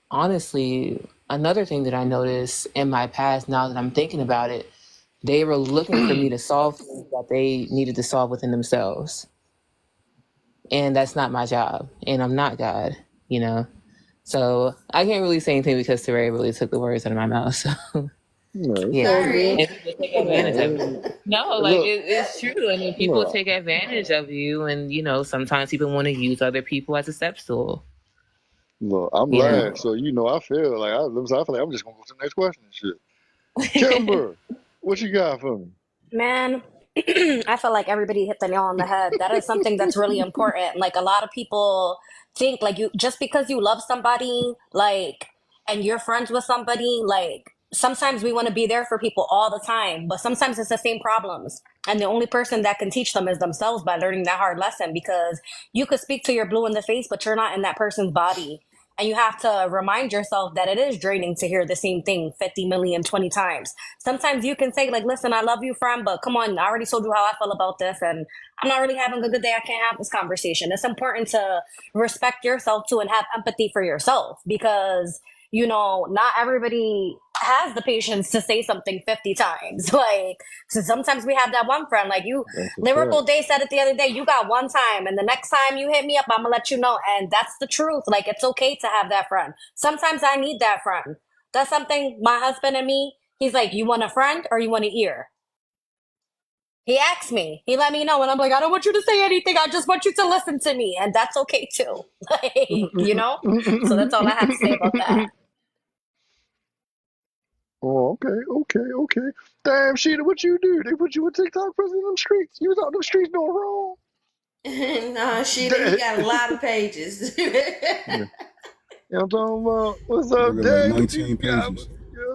honestly, another thing that I noticed in my past, now that I'm thinking about it, they were looking for me to solve things that they needed to solve within themselves. And that's not my job. And I'm not God, So I can't really say anything because Teray really took the words out of my mouth. So No, it's yeah. all Sorry. good. And people take advantage of it. No, like Look, it's true. I mean, people no, take advantage of you, and sometimes people want to use other people as a step stool. look, I'm You last, know. so I feel like I'm just gonna go to the next question and shit. Kimber, what you got for me? Man, I feel like everybody hit the nail on the head. That is something that's really important. Like a lot of people think like you just because you love somebody, like and you're friends with somebody, like sometimes we want to be there for people all the time, but sometimes it's the same problems. And the only person that can teach them is themselves by learning that hard lesson because you could speak to your blue in the face, but you're not in that person's body. And you have to remind yourself that it is draining to hear the same thing 50 million, 20 times. Sometimes you can say, like, listen, I love you, friend, but come on, I already told you how I feel about this, and I'm not really having a good day. I can't have this conversation. It's important to respect yourself too and have empathy for yourself because, not everybody has the patience to say something 50 times. Like, so sometimes we have that one friend, like That's a Lyrical fact. Day said it the other day, you got one time, and the next time you hit me up, I'm gonna let you know. And that's the truth. Like, it's okay to have that friend. Sometimes I need that friend. That's something my husband and me, he's like, you want a friend or you want an ear? He asked me. He let me know, and I'm like, I don't want you to say anything. I just want you to listen to me, and that's okay too. Like. So that's all I have to say about that. Oh, okay. Damn, Sheeta, what you do? They put you in TikTok prison in them streets. You was out them streets doing wrong. Nah, Sheila, you got a lot of pages. Yeah. You know what I'm talking about? What's I up, got like Dave? What you 19 got? pages.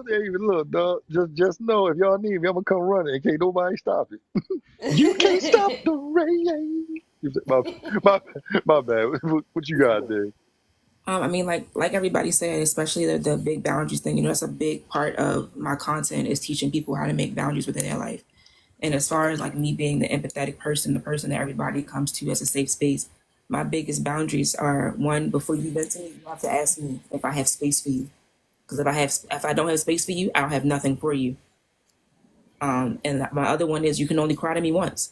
They even look, dog. Just know if y'all need me, I'm gonna come running. Can't nobody stop it. You can't stop the rain. My bad. What you got, Dave? I mean, like everybody said, especially the big boundaries thing. That's a big part of my content is teaching people how to make boundaries within their life. And as far as like me being the empathetic person, the person that everybody comes to as a safe space, my biggest boundaries are one: before you vent to me, you have to ask me if I have space for you. Because if I don't have space for you, I don't have nothing for you. And my other one is you can only cry to me once.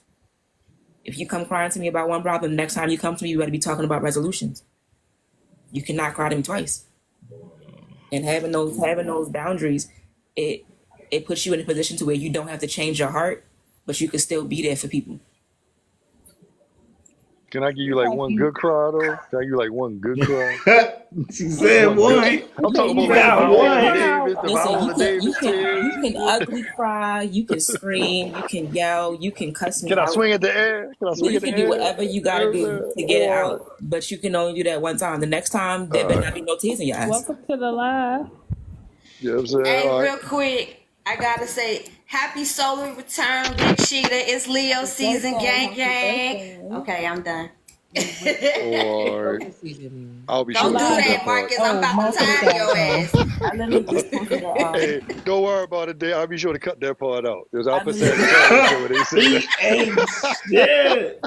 If you come crying to me about one problem, the next time you come to me, you better be talking about resolutions. You cannot cry to me twice. And having those boundaries, it puts you in a position to where you don't have to change your heart, but you can still be there for people. Can I give you like one good cry though? Can I give you like one good cry? She said One one. good. I'm talking You about like got the one. Viola Davis, Listen, the Viola you Davis can tears. ugly cry, you can scream, you can yell, you can cuss me Can I out. swing at the air? Can I swing You at the can do air? whatever you gotta You know what I'm do saying? to get it All out, but you can only do that one time. The next time, there better right. not be no tears in your eyes. Welcome to the live. You know what I'm saying? Hey, All right. real quick, I gotta say, happy solar return, Big Cheetah. It's Leo season, gang, gang. Okay, I'm done. All right. I'll be Don't sure do to cut that, that part. Marcus. I'm about to time your ass. I literally just posted a Hey, don't worry about it, Dave. I'll be sure to cut that part out. Because I'll I put literally Sagittarius when they say He that. ain't shit.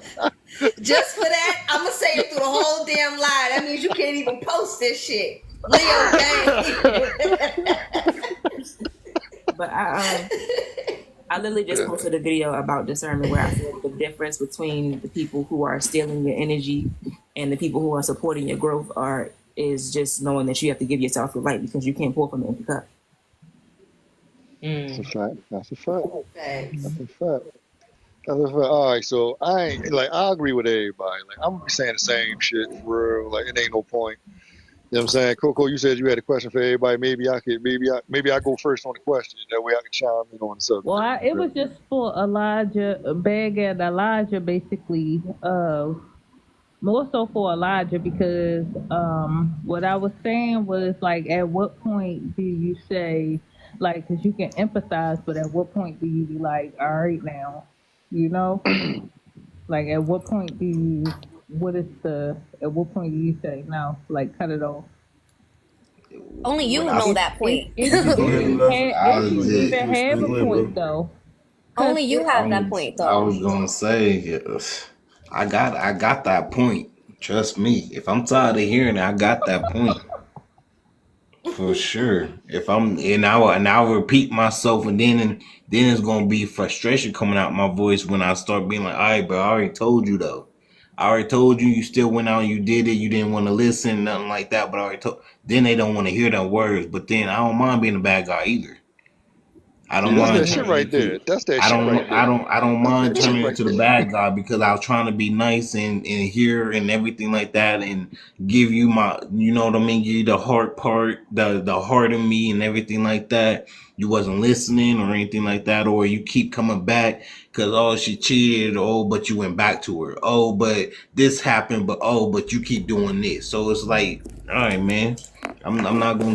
Just for that, I'm gonna say it through the whole damn live. That means you can't even post this shit. Leo gang. but I literally just posted a video about discernment where I said the difference between the people who are stealing your energy and the people who are supporting your growth is just knowing that you have to give yourself the light because you can't pour from an empty cup. That's a fact. That's a fact. Thanks. That's a fact. That's a fact. All right, so I agree with everybody. Like I'm gonna be saying the same shit for real. Like it ain't no point. You know what I'm saying? Coco, you said you had a question for everybody. Maybe I go first on the question. That way I can chime in on the subject. Well, it was just for Elijah, Beg and Elijah, basically. More so for Elijah because what I was saying was like, at what point do you say, like, because you can empathize, but at what point do you be like, all right now, you know? Like, at what point do you, at what point do you say, no, like, cut it off? Only you When I- know that point. If Go ahead, you Elijah. even have a Go ahead, point, bro. though. Only you have that point, I though. was gonna say, yes, I got that point. Trust me. If I'm tired of hearing it, I got that point. For sure. If I'm and I'll repeat myself and then it's gonna be frustration coming out my voice when I start being like, all right, bro, I already told you though. I already told you, you still went out and you did it, you didn't want to listen, nothing like that, but I already told then they don't want to hear that words. But then I don't mind being a bad guy either. I don't That's mind that shit turning right into there. That's that I shit don't right there. I don't mind That shit turning right into the there. bad guy because I was trying to be nice and hear and everything like that and give you my you know what I mean, give you the heart part, the heart in me and everything like that. You wasn't listening or anything like that, or you keep coming back because oh she cheated, oh but you went back to her, oh but this happened, but you keep doing this. So it's like, all right, man, I'm not gonna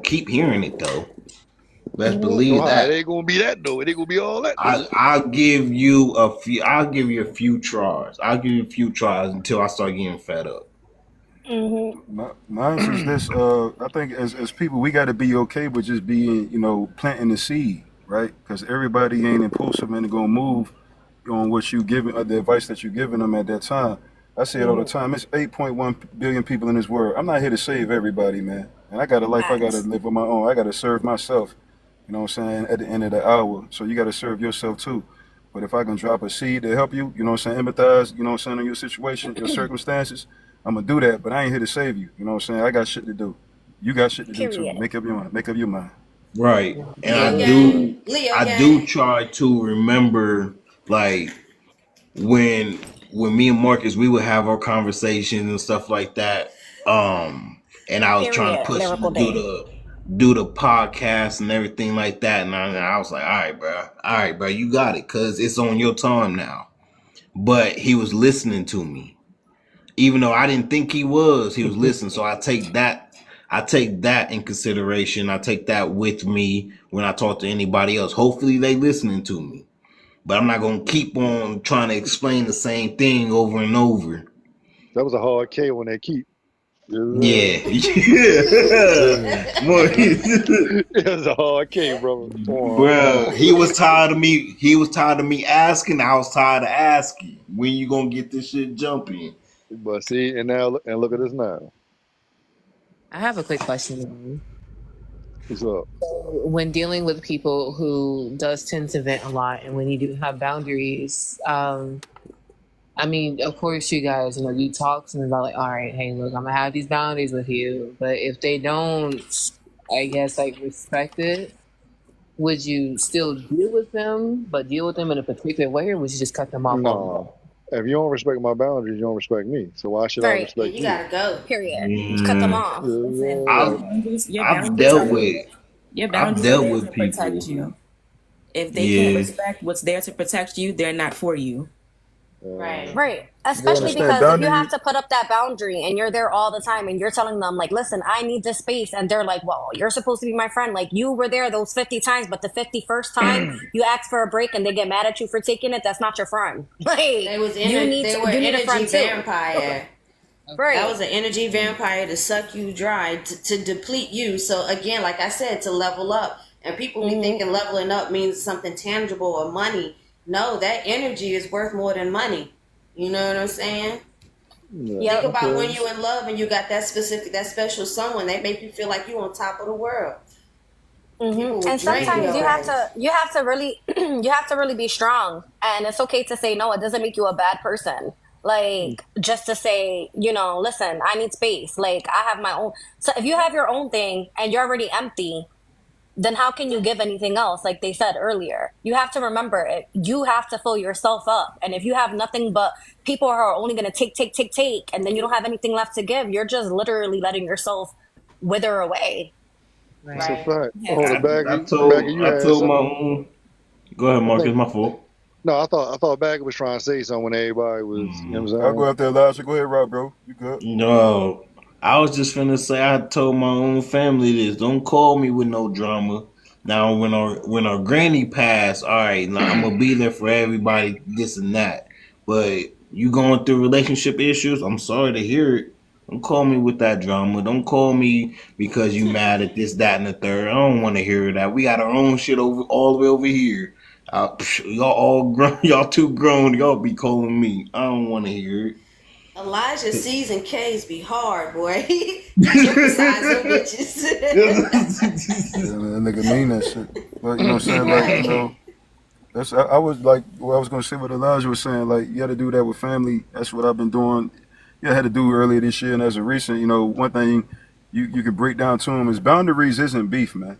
keep hearing it though. Best believe No, it that. ain't gonna be that though. It ain't gonna be all that though. I'll give you a few. I'll give you a few tries. I'll give you a few tries until I start getting fed up. Mine is this. I think as people, we got to be okay with just being, planting the seed, right? Because everybody ain't impulsive and gonna move on what you giving, the advice that you're giving them at that time. I say it all the time. It's 8.1 billion people in this world. I'm not here to save everybody, man. And I got a life I got to live on my own. I got to serve myself. You know what I'm saying? At the end of the hour. So you got to serve yourself too. But if I can drop a seed to help you, you know what I'm saying, empathize, you know what I'm saying, on your situation, your circumstances, I'm going to do that. But I ain't here to save you. You know what I'm saying? I got shit to do. You got shit to do too. Period. Make up your mind. Make up your mind. Right, and Leo I gang. do try to remember, like when me and Marcus we would have our conversations and stuff like that. And I was trying to Period. push him Lyrical to do the podcast and everything like that, and I was like, all right, bro, you got it, cause it's on your time now. But he was listening to me, even though I didn't think he was listening. So I take that in consideration. I take that with me when I talk to anybody else. Hopefully they listening to me, but I'm not going to keep on trying to explain the same thing over and over. That was a hard K on that keep. Yeah. It was a hard K, brother. Bruh, he was tired of me asking. I was tired of asking. When you going to get this shit jumping? But see, and look at this now. I have a quick question. What's up? When dealing with people who does tend to vent a lot, and when you do have boundaries, I mean, of course, you guys, you talk to them about like, all right, hey, look, I'm gonna have these boundaries with you, but if they don't, I guess like respect it, would you still deal with them, but deal with them in a particular way, or would you just cut them off altogether? No. If you don't respect my boundaries, you don't respect me. So why should I Right. Yeah, respect you you? gotta go. Period. Cut them Mm, off. Listen, Yeah, your I've boundaries dealt are with your I've boundaries are dealt there with to protect people. you. If they can't Yeah, respect what's there to protect you, they're not for you. yeah. Right. Right. You Especially understand because if you have boundary? to put up that boundary and you're there all the time and you're telling them, like, listen, I need this space. And they're like, well, you're supposed to be my friend. Like, you were there those 50 times, but the 51st time you ask for a break and they get mad at you for taking it, that's not your friend. Like, They were you need a energy friend too. vampire. That Right. was an energy vampire to suck you dry, to deplete you. So again, like I said, to level up. And people be thinking leveling up means something tangible or money. No, that energy is worth more than money. You know what I'm saying? Yeah, Think Yep. about when okay. you in love and you got that special someone that make you feel like you on top of the world. People will And drain sometimes your ass. you have to really you have to really be strong, and it's okay to say no. It doesn't make you a bad person. Like, just to say, listen, I need space. Like, I have my own. So if you have your own thing and you're already empty, then how can you give anything else? Like they said earlier, you have to remember it. You have to fill yourself up, and if you have nothing but people who are only going to take, and then you don't have anything left to give, you're just literally letting yourself wither away. That's a Right. fact. Yeah. Hold it, I Baggy, you I had told my something. own. Go ahead, I Marcus. think My fault. no, I thought Baggy was trying to say something when everybody was, you know Mm, what I'm I'll go saying? after Elijah. Go ahead, Rob, bro. You good? no, I was just finna say I told my own family this. Don't call me with no drama. Now when our granny passed, all right, now I'm gonna be there for everybody, this and that. But you going through relationship issues? I'm sorry to hear it. Don't call me with that drama. Don't call me because you mad at this, that, and the third. I don't want to hear that. We got our own shit over all the way over here. Y'all all grown. Y'all too grown. Y'all be calling me. I don't want to hear Elijah it. C's and K's be hard, boy. He emphasize them bitches. Yeah, man, that nigga mean that shit. But you know what I'm saying? Like, Right. that's I was like what I was gonna say what Elijah was saying, like you gotta do that with family. That's what I've been doing. Yeah, I had to do earlier this year and as a recent, one thing you could break down to him is boundaries isn't beef, man.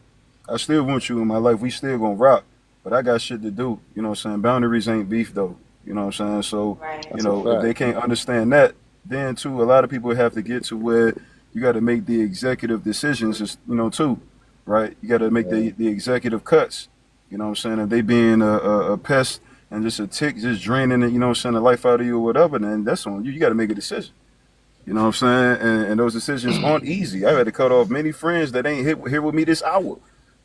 I still want you in my life. We still gonna rock. But I got shit to do. You know what I'm saying? Boundaries ain't beef though. You know what I'm saying? So, Right. That's a if they fact. can't understand that, then too, a lot of people have to get to where you got to make the executive decisions, too, right? You got to make Yeah. the executive cuts. You know what I'm saying? If they being a pest and just a tick, just draining it, the life out of you or whatever, then that's on you. You got to make a decision. You know what I'm saying? And those decisions aren't easy. I had to cut off many friends that ain't here with me this hour.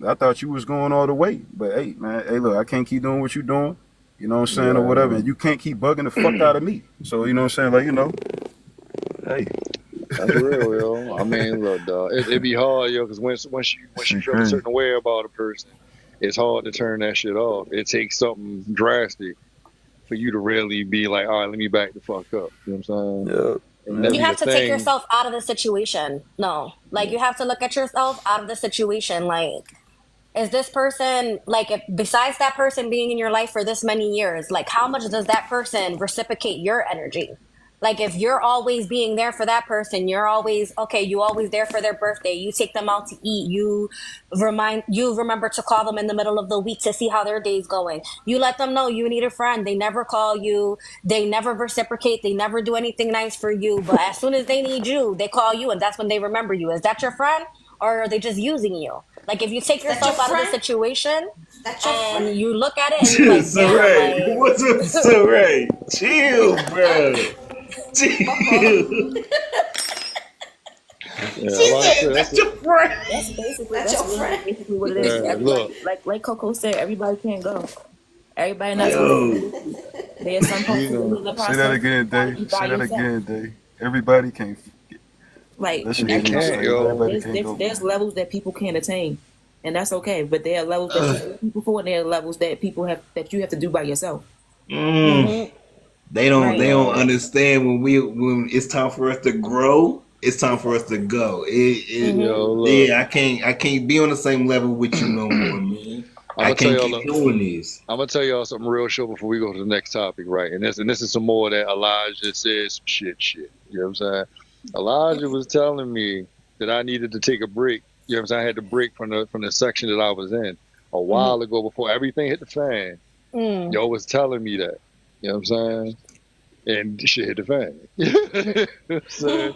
I thought you was going all the way. But hey, man, hey, look, I can't keep doing what you doing. You know what I'm saying? Or whatever. Yeah. And you can't keep bugging the fuck out of me. So, you know what I'm saying? Hey, That's real, yo. I mean, look, dog, it be hard, yo, because once you shit feel a crazy. certain way about a person, it's hard to turn that shit off. It takes something drastic for you to really be like, all right, let me back the fuck up. You know what I'm saying? Yeah. And that You be the have to take thing. yourself out of the situation. No, like you have to look at yourself out of the situation. Like, is this person, like, if besides that person being in your life for this many years, like how much does that person reciprocate your energy? Like, if you're always being there for that person, you're always okay, you always there for their birthday, you take them out to eat, you remember to call them in the middle of the week to see how their day's going, you let them know you need a friend, they never call you, they never reciprocate, they never do anything nice for you, but as soon as they need you, they call you, and that's when they remember you. Is that your friend, or are they just using you? Like, if you take Is that your yourself out of the friend? situation Is that your and friend? you look at it and you're like, damn, Saray, like, what's up, Saray? Chill, bro. Chill. Yeah, She like I said, said, "That's your friend." That's your friend. Basically what it is. look, Everybody, like Coco said, everybody can't go. Everybody not yeah, supposed Yo, to. There's some parts of you the Say that process again, you gotta be Dave. by Say that yourself. again, Dave. Everybody can't. Like, That shit they made me can't, say yo. everybody can't go. there's levels that people can't attain, and that's okay. But there are levels that you need people for, and there are levels that you have to do by yourself. mm, they don't right. Nah, understand when it's time for us to grow. It's time for us to go. yo, look, Yeah. I can't be on the same level with you no more, man. I'm I gonna tell can't y'all. keep doing this. I'm gonna tell y'all something real short before we go to the next topic, right? And this is some more that Elijah said some shit. You know what I'm saying? Elijah was telling me that I needed to take a break. You know what I'm saying? I had to break from the section that I was in a while ago before everything hit the fan. Mm. Yo was telling me that. You know what I'm saying? And shit hit the fan. You know what I'm saying?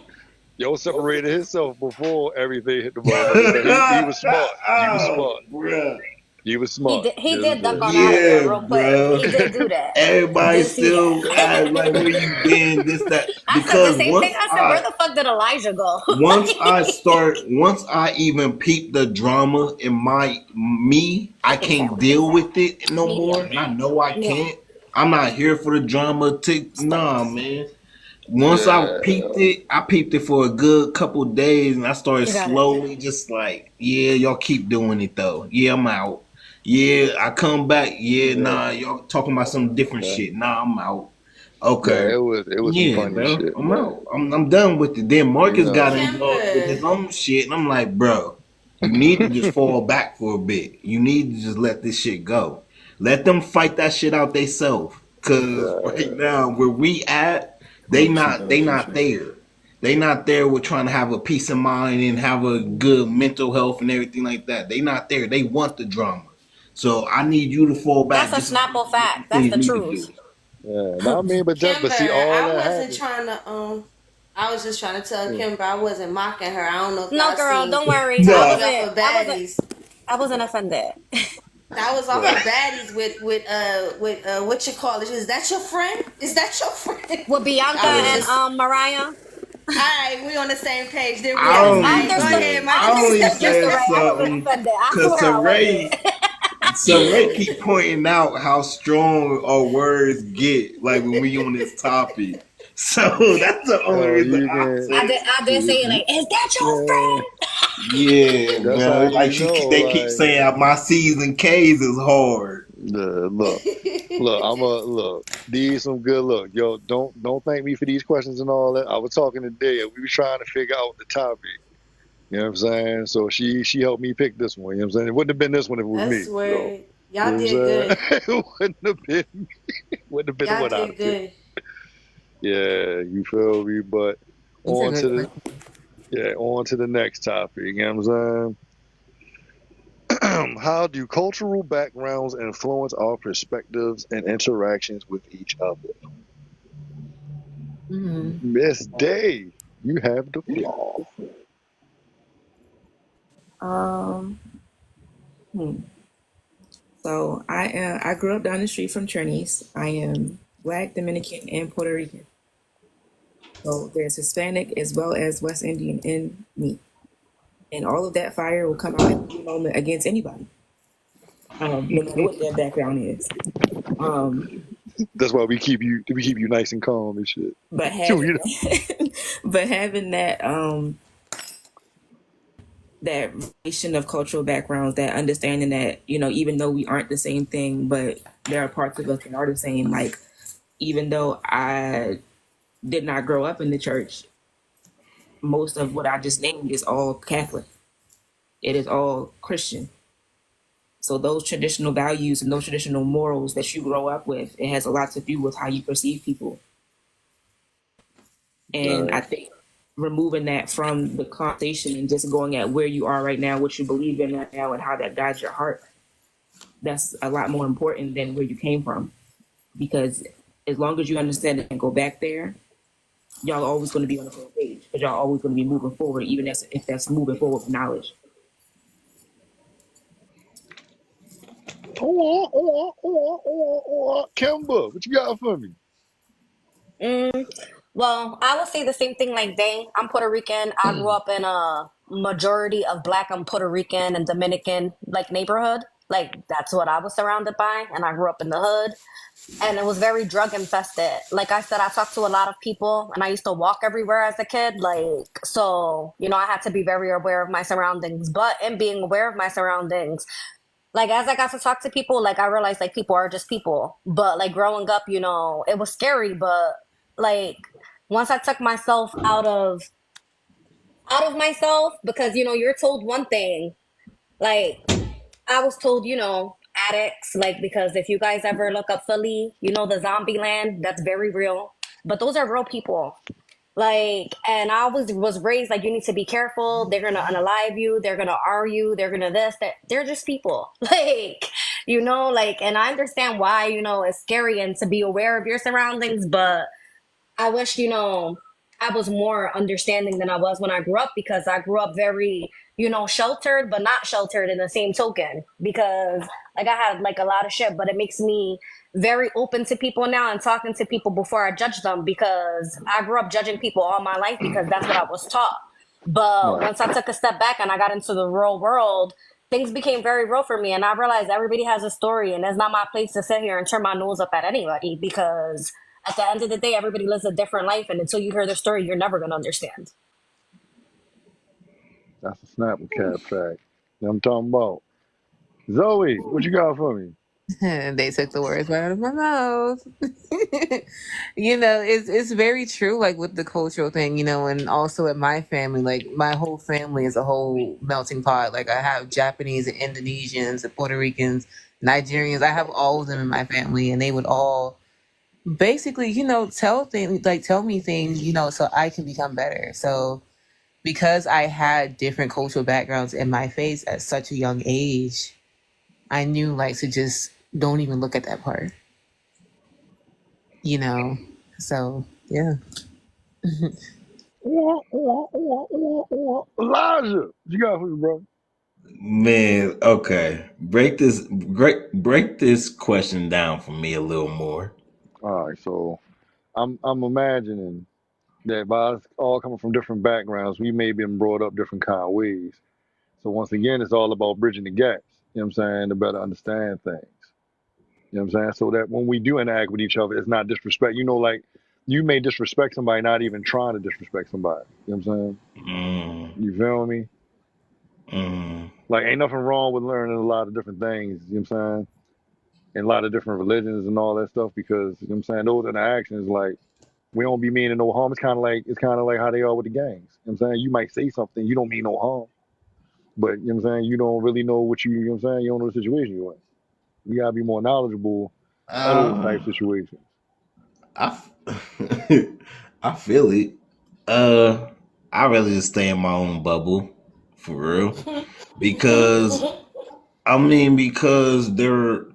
Yo separated himself before everything hit the motherfucker. So he was smart. He was smart. Bruh. He was smart. He You know what did duck I'm on out of there Yeah, real quick. bro. He did do that. I Everybody did see still ask like, that. where you been? This, that. I said the Because same thing. I said, where the fuck did Elijah go? once I even peep the drama in I can't deal with it no more. Medium. And I know I Yeah. can't. I'm not here for the drama. Nah, Spice. man. Once saying? I peeped it for a good couple days, and I started You got it. slowly just like, yeah, y'all keep doing it though. Yeah, I'm out. Yeah, I come back. Yeah, Yeah. nah, y'all talking about some different Okay. shit. Nah, I'm out. Yeah, Okay. it was some Yeah, funny bro. shit, I'm but out. I'm done with it. Then you Marcus got know, involved with Kimber. his own shit, and I'm like, bro, you need to just fall back for a bit. You need to just let this shit go. Let them fight that shit out themselves. Cause right now, where we at, they not there. They not there with trying to have a peace of mind and have a good mental health and everything like that. They not there. They want the drama. So I need you to fall back That's a just as much Snapple as you fact. That's the continue me to do. truth. yeah. No, I mean, but Kimber, see, all I that wasn't happened. trying to I was just trying to tell Kimber I wasn't mocking her. I don't know if No, y'all girl, seen don't worry. I Nah, was off of baddies. I wasn't offended. I was off Yeah. of baddies with what you call it? Is that your friend? Is that your friend? With Bianca I was and just all Mariah. right. We on the same page. There we I go. Yes, All only right, go yeah, ahead, I I Marcus. only understood just said right. I wasn't something offended. I because swear I wasn't. Saray keep pointing out how strong our words get, like when we on this topic. So that's the only Oh, reason you I can. said I did say it like, is that your Yeah, friend? yeah, that's how bro. Like you know. they keep Like, saying my C's and K's is hard. look. Look. These some good look. Yo, don't thank me for these questions and all that. I was talking today and we were trying to figure out the topic. You know what I'm saying? So she helped me pick this one. You know what I'm saying? It wouldn't have been this one if it was I me. So swear, you y'all know did what I'm good. saying? It wouldn't have been me. Wouldn't have been the Y'all one I'd did have picked. good. Yeah, you feel me? But It's a on to good on to the next topic. You know what I'm saying? How do cultural backgrounds influence our perspectives and interactions with each other? question. Miss Day, you have the floor. Um, hmm. So I grew up down the street from Trinity. I am Black, Dominican, and Puerto Rican. So there's Hispanic as well as West Indian in me, and all of that fire will come out at any moment against anybody, no matter what their background is. Um, That's why we keep you nice and calm and shit. but Yo, having you know, but having that relation of cultural backgrounds, that understanding that, even though we aren't the same thing, but there are parts of us that are the same. Like, even though I did not grow up in the church, most of what I just named is all Catholic. It is all Christian. So those traditional values and those traditional morals that you grow up with, it has a lot to do with how you perceive people. And I think removing that from the conversation and just going at where you are right now, what you believe in right now, and how that guides your heart, that's a lot more important than where you came from. Because as long as you understand it and go back there, y'all are always going to be on the same page, because y'all are always going to be moving forward, even if that's moving forward with knowledge. Kimber, what you got for me? Well, I would say the same thing like Day. I'm Puerto Rican. I grew up in a majority of Black and Puerto Rican and Dominican like neighborhood. Like that's what I was surrounded by, and I grew up in the hood. And it was very drug infested. Like I said, I talked to a lot of people, and I used to walk everywhere as a kid. Like, so, I had to be very aware of my surroundings. But in being aware of my surroundings, like as I got to talk to people, like I realized like people are just people. But like growing up, it was scary. But like once I took myself out of myself, because you're told one thing, like I was told, addicts, like, because if you guys ever look up Philly, you know, the zombie land, that's very real. But those are real people. Like, and I was raised like, you need to be careful. They're gonna unalive you. They're gonna argue. They're gonna this. That. They're just people. Like, you know, like, and I understand why, you know, it's scary and to be aware of your surroundings. But I wish, you know, I was more understanding than I was when I grew up, because I grew up very, you know, sheltered, but not sheltered in the same token. Because like I had like a lot of shit, but it makes me very open to people now and talking to people before I judge them, because I grew up judging people all my life because that's what I was taught. But Right. once I took a step back and I got into the real world, things became very real for me. And I realized everybody has a story, and it's not my place to sit here and turn my nose up at anybody, because at the end of the day, everybody lives a different life. And until you hear their story, you're never going to understand. That's a Snapchat fact. You know what I'm talking about. Zoe, what you got for me? They took the words right out of my mouth. You know, it's very true, like with the cultural thing, you know, and also at my family, like my whole family is a whole melting pot. Like I have Japanese and Indonesians and Puerto Ricans, Nigerians. I have all of them in my family, and they would all basically, you know, tell me things, you know, so I can become better. So because I had different cultural backgrounds in my face at such a young age, I knew like to just don't even look at that part, you know. So yeah. Elijah, what you got for me, bro? Man, okay. Break this question down for me a little more. All right, so I'm imagining that by us all coming from different backgrounds, we may have been brought up different kind of ways. So once again, it's all about bridging the gaps. You know what I'm saying? To better understand things. You know what I'm saying? So that when we do interact with each other, it's not disrespect. You know, like you may disrespect somebody, not even trying to disrespect somebody. You know what I'm saying? Mm, You feel me? mm, Like ain't nothing wrong with learning a lot of different things. You know what I'm saying? And a lot of different religions and all that stuff, because you know what I'm saying, those interactions, like we don't be meaning no harm. It's kind of like how they are with the gangs. You know what I'm saying? You might say something, you don't mean no harm. But you know what I'm saying, you don't really know you know what I'm saying, you don't know the situation you're in. You gotta be more knowledgeable of those type um, situations. I, I feel it. I rather just stay in my own bubble, for real, because because there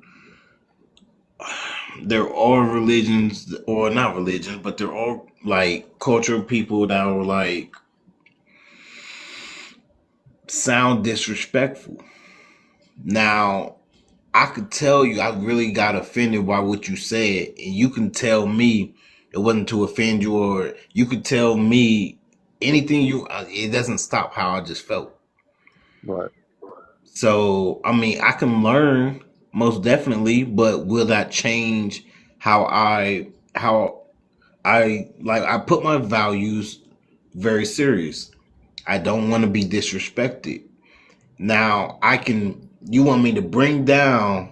are religions, or not religions, but there are like cultural people that are like sound disrespectful. Now, I could tell you I really got offended by what you said, and you can tell me it wasn't to offend you, or you could tell me anything it doesn't stop how I just felt. Right. So, I can learn most definitely, but will that change how I put my values very serious. I don't want to be disrespected. Now, you want me to bring down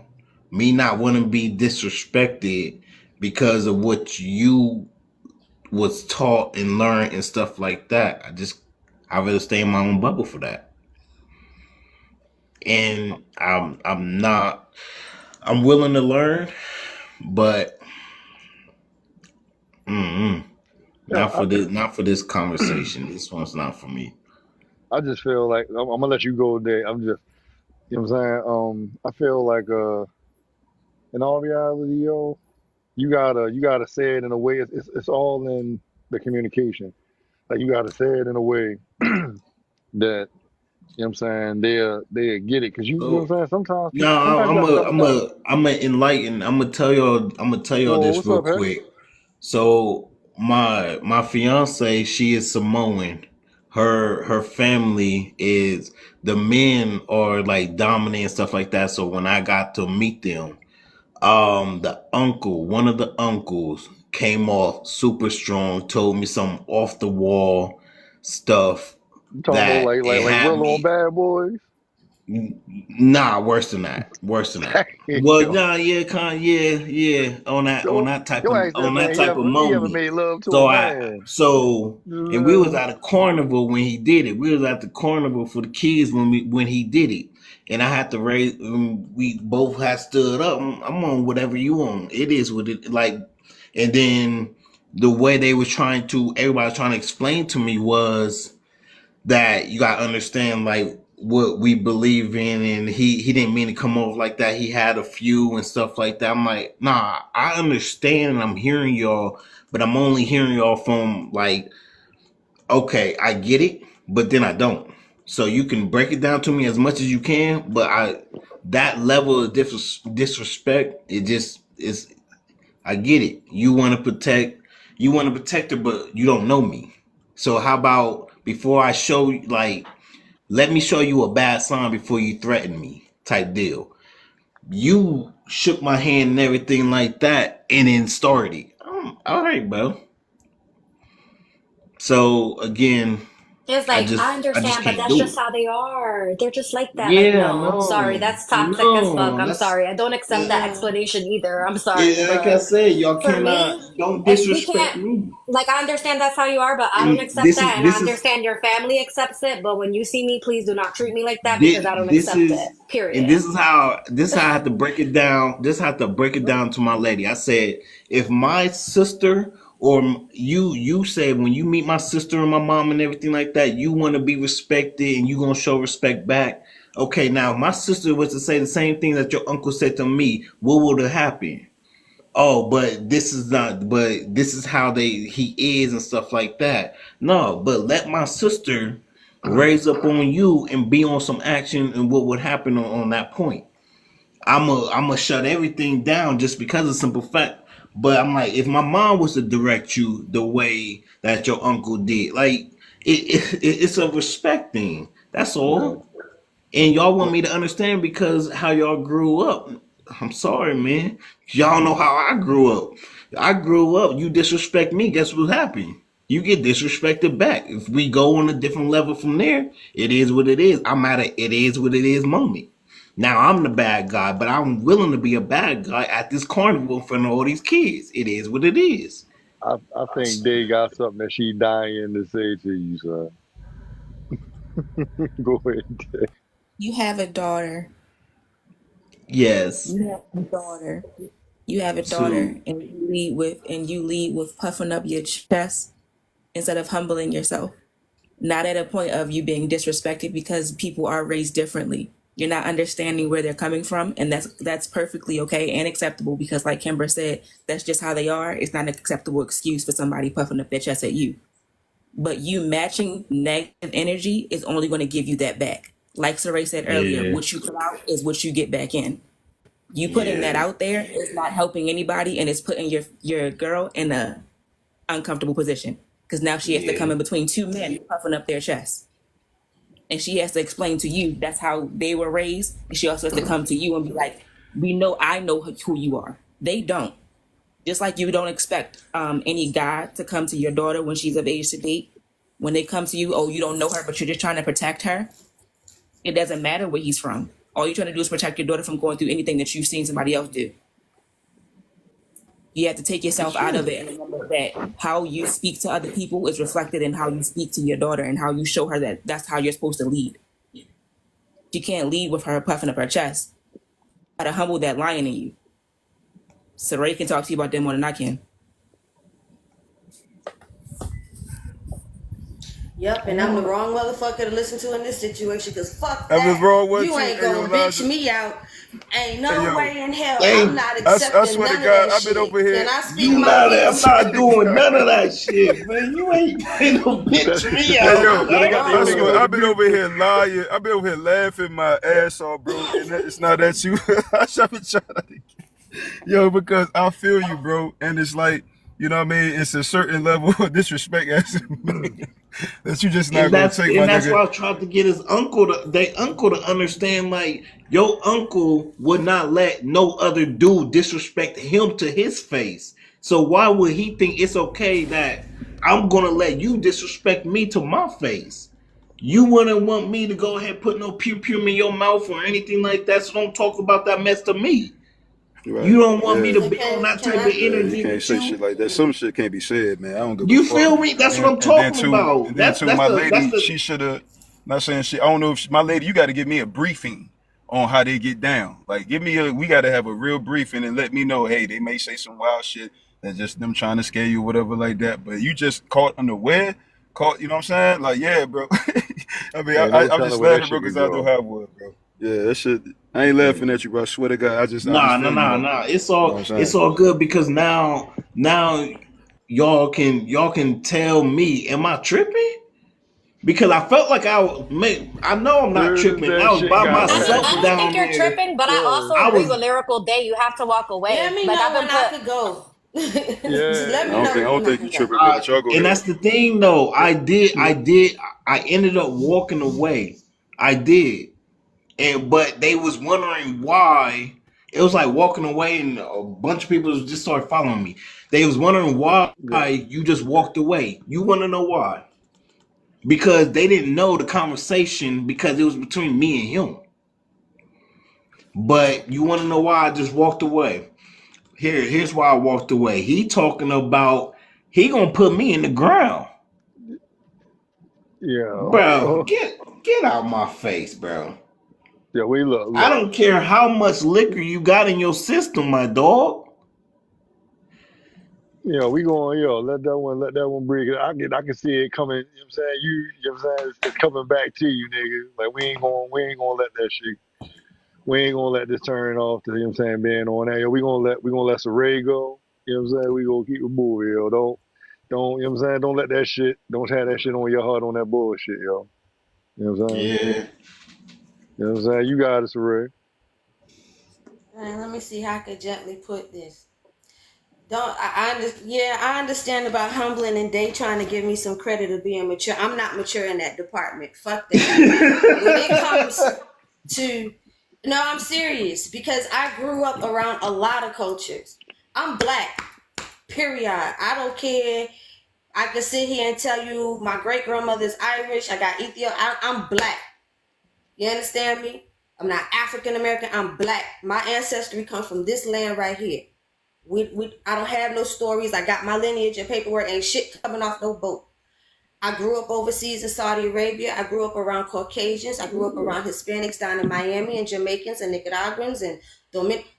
me not wanting to be disrespected because of what you was taught and learned and stuff like that. I rather stay in my own bubble for that. And I'm willing to learn, but Yeah, not for this conversation. This one's not for me. I just feel like I'm gonna let you go there. I'm just, you know what I'm saying. I feel like in all reality, yo, you gotta say it in a way. It's all in the communication. Like you gotta say it in a way that you know what I'm saying, they get it. Cause you know So what I'm saying. Sometimes no, sometimes you gotta dumb it down. I'm a enlighten. I'm gonna tell y'all Yo, this what's real up, Hex? quick. So my fiance, she is Samoan. Her family is, the men are like dominant and stuff like that. So when I got to meet them, one of the uncles came off super strong, told me some off the wall stuff You talking about that it like had Willow on me. Bad Boys? Nah, worse than that. Worse than that. Well, Yo, nah, yeah, yeah, yo, yo, ask that on that man. type of He ever moment. made love to a So man? and we was Uh, at a carnival when he did it. We was at the carnival for the kids when he did it, and I had to raise. We both had stood up. I'm on whatever you on. It is what it like. And then the way they was everybody was trying to explain to me was that you gotta understand like what we believe in, and he didn't mean to come off like that. He had a few and stuff like that. I'm like, nah, I understand and I'm hearing y'all, but I'm only hearing y'all from like, okay, I get it, but then I don't. So you can break it down to me as much as you can, but that level of disrespect, it just is. I get it. You want to protect her, but you don't know me. So how about before I show you, like, let me show you a bad sign before you threaten me, type deal. You shook my hand and everything like that, and then started. All right, bro. So again, It's like, I I just understand, but can't that's do just it. how they are. They're just like that. Like, Yeah, no, I'm sorry. no, That's toxic as fuck. no. I'm That's sorry. I don't accept that yeah. explanation either. I'm sorry. Like I But said, y'all for me, don't if we disrespect can't, me. like, I understand that's how you are, but I don't And accept that. And I this is understand your family accepts it. But when you see me, please do not treat me like that because I don't this accept it. is and Period. this is how I have to break it down. This have to break it down to my lady. I said, if my sister or you said when you meet my sister and my mom and everything like that, you want to be respected and you gonna show respect back. Okay, now if my sister was to say the same thing that your uncle said to me, what would have happened? Oh, but this is not, but this is how he is and stuff like that. No, but let my sister raise up on you and be on some action and what would happen on that point. I'm a shut everything down just because of simple fact. But I'm like, if my mom was to direct you the way that your uncle did, like it's a respect thing. That's Right. all. And y'all want me to understand because how y'all grew up. I'm sorry, man. Y'all know how I grew up. I grew up. You disrespect me. Guess what happened? You get disrespected back. If we go on a different level from there, it is what it is. I'm at a it is what it is moment. Now I'm the bad guy, but I'm willing to be a bad guy at this carnival in front of all these kids. It is what it is. I think they got something that she dying to say to you, son. Go ahead. You have a daughter. Yes. You have a daughter. You have a So daughter, and you lead with puffing up your chest instead of humbling yourself. Not at a point of you being disrespected because people are raised differently. You're not understanding where they're coming from, and that's perfectly okay and acceptable because, like Kimber said, that's just how they are. It's not an acceptable excuse for somebody puffing up their chest at you. But you matching negative energy is only going to give you that back. Like Saray said earlier, yeah, what you put out is what you get back in. You putting that yeah, out there is not helping anybody, and it's putting your girl in a uncomfortable position because now she has to come yeah, in between two men puffing up their chest, and she has to explain to you that's how they were raised. And she also has to come to you and be like, I know who you are. They don't. Just like you don't expect any guy to come to your daughter when she's of age to date. When they come to you, oh, you don't know her, but you're just trying to protect her. It doesn't matter where he's from. All you're trying to do is protect your daughter from going through anything that you've seen somebody else do. You have to take yourself out of it and remember that how you speak to other people is reflected in how you speak to your daughter and how you show her that that's how you're supposed to lead. You can't lead with her puffing up her chest. You gotta humble that lion in you. Saray can talk to you about that more than I can. Yep, and I'm the wrong motherfucker to listen to in this situation because fuck I was that. wrong one You too. ain't Hey, yo, gonna bitch Elijah. me out. Ain't no Hey, yo. way in hell. Hey, I'm not I accepting swear to none of God, that I've been shit. over here. Can I speak you my not. I'm piece? not doing none of that shit, man. You ain't no bitch me Hey, out. yo, They got I they swear, got I've been over here lying. I've been over here laughing my ass off, bro. And it's not at you. I should be trying to, yo, because I feel you, bro. And it's like, you know what I mean? It's a certain level of disrespect as that you just not gonna take, my And that's nigga. why I tried to get his uncle to understand like your uncle would not let no other dude disrespect him to his face. So why would he think it's okay that I'm gonna let you disrespect me to my face? You wouldn't want me to go ahead and put no pew pew in your mouth or anything like that. So don't talk about that mess to me. Right. You don't want me to Yeah. So be on that can type of I? Yeah, you energy can't with say shit you. like that. Some shit can't be said, man. I don't give a You fuck. feel me? That's what I'm And then talking too, about. and then too, That's my the lady, she should have. Not saying shit. I don't know if my lady, you got to give me a briefing on how they get down. Like, we got to have a real briefing and let me know, hey, they may say some wild shit that's just them trying to scare you or whatever like that. But you just caught unaware, you know what I'm saying? Like, yeah, bro. I mean, Ain't no I'm telling just where that laughing, bro, shit could because I know go. how it was, bro. Yeah, that shit. I ain't laughing at you, bro. I swear to God, I just Nah, feel you, though. It's You know all what I'm saying? it's all good because now y'all can tell me, am I tripping? Because I felt like I know I'm not Soon as tripping. that I was shit by got myself I ratchet, don't think down you're there. tripping, but I yeah, also I agree was, with Lyrical Day. You have to walk Let away. me Like know I've been when I put. could go. Just yeah. let I me don't know think when I you can go. tripping, bro, but y'all go and ahead. that's the thing though. I ended up walking away. I did. But they was wondering why. It was like walking away, and a bunch of people just started following me. They was wondering why Yeah. you just walked away. You want to know why? Because they didn't know the conversation because it was between me and him. But you want to know why I just walked away? Here's why I walked away. He talking about he gonna put me in the ground, bro. Yeah. Get out my face, bro. Yeah, we I look. don't care how much liquor you got in your system, my dog. Yeah, we going, let that one breathe. I can see it coming, you know what I'm saying? You know what I'm saying? It's coming back to you, nigga. Like we ain't gonna let that shit, we ain't gonna let this turn off to, you know what I'm saying, being on that. Yo, we gonna let Saray go. You know what I'm saying? We gonna keep the bull, yo. Don't, you know what I'm saying? Don't let that shit, don't have that shit on your heart on that bullshit, yo. You know what I'm saying? Yeah. You know what I'm saying? You got it, Saray. Let me see how I could gently put this. I understand about Humbling and Day trying to give me some credit of being mature. I'm not mature in that department. Fuck that shit. When it comes to, no, I'm serious because I grew up around a lot of cultures. I'm black, period. I don't care. I can sit here and tell you my great grandmother's Irish. I got Ethiopia. I'm black. You understand me? I'm not African American. I'm black. My ancestry comes from this land right here. I don't have no stories. I got my lineage and paperwork. Ain't shit coming off no boat. I grew up overseas in Saudi Arabia. I grew up around Caucasians. I grew up around Hispanics down in Miami and Jamaicans and Nicaraguans and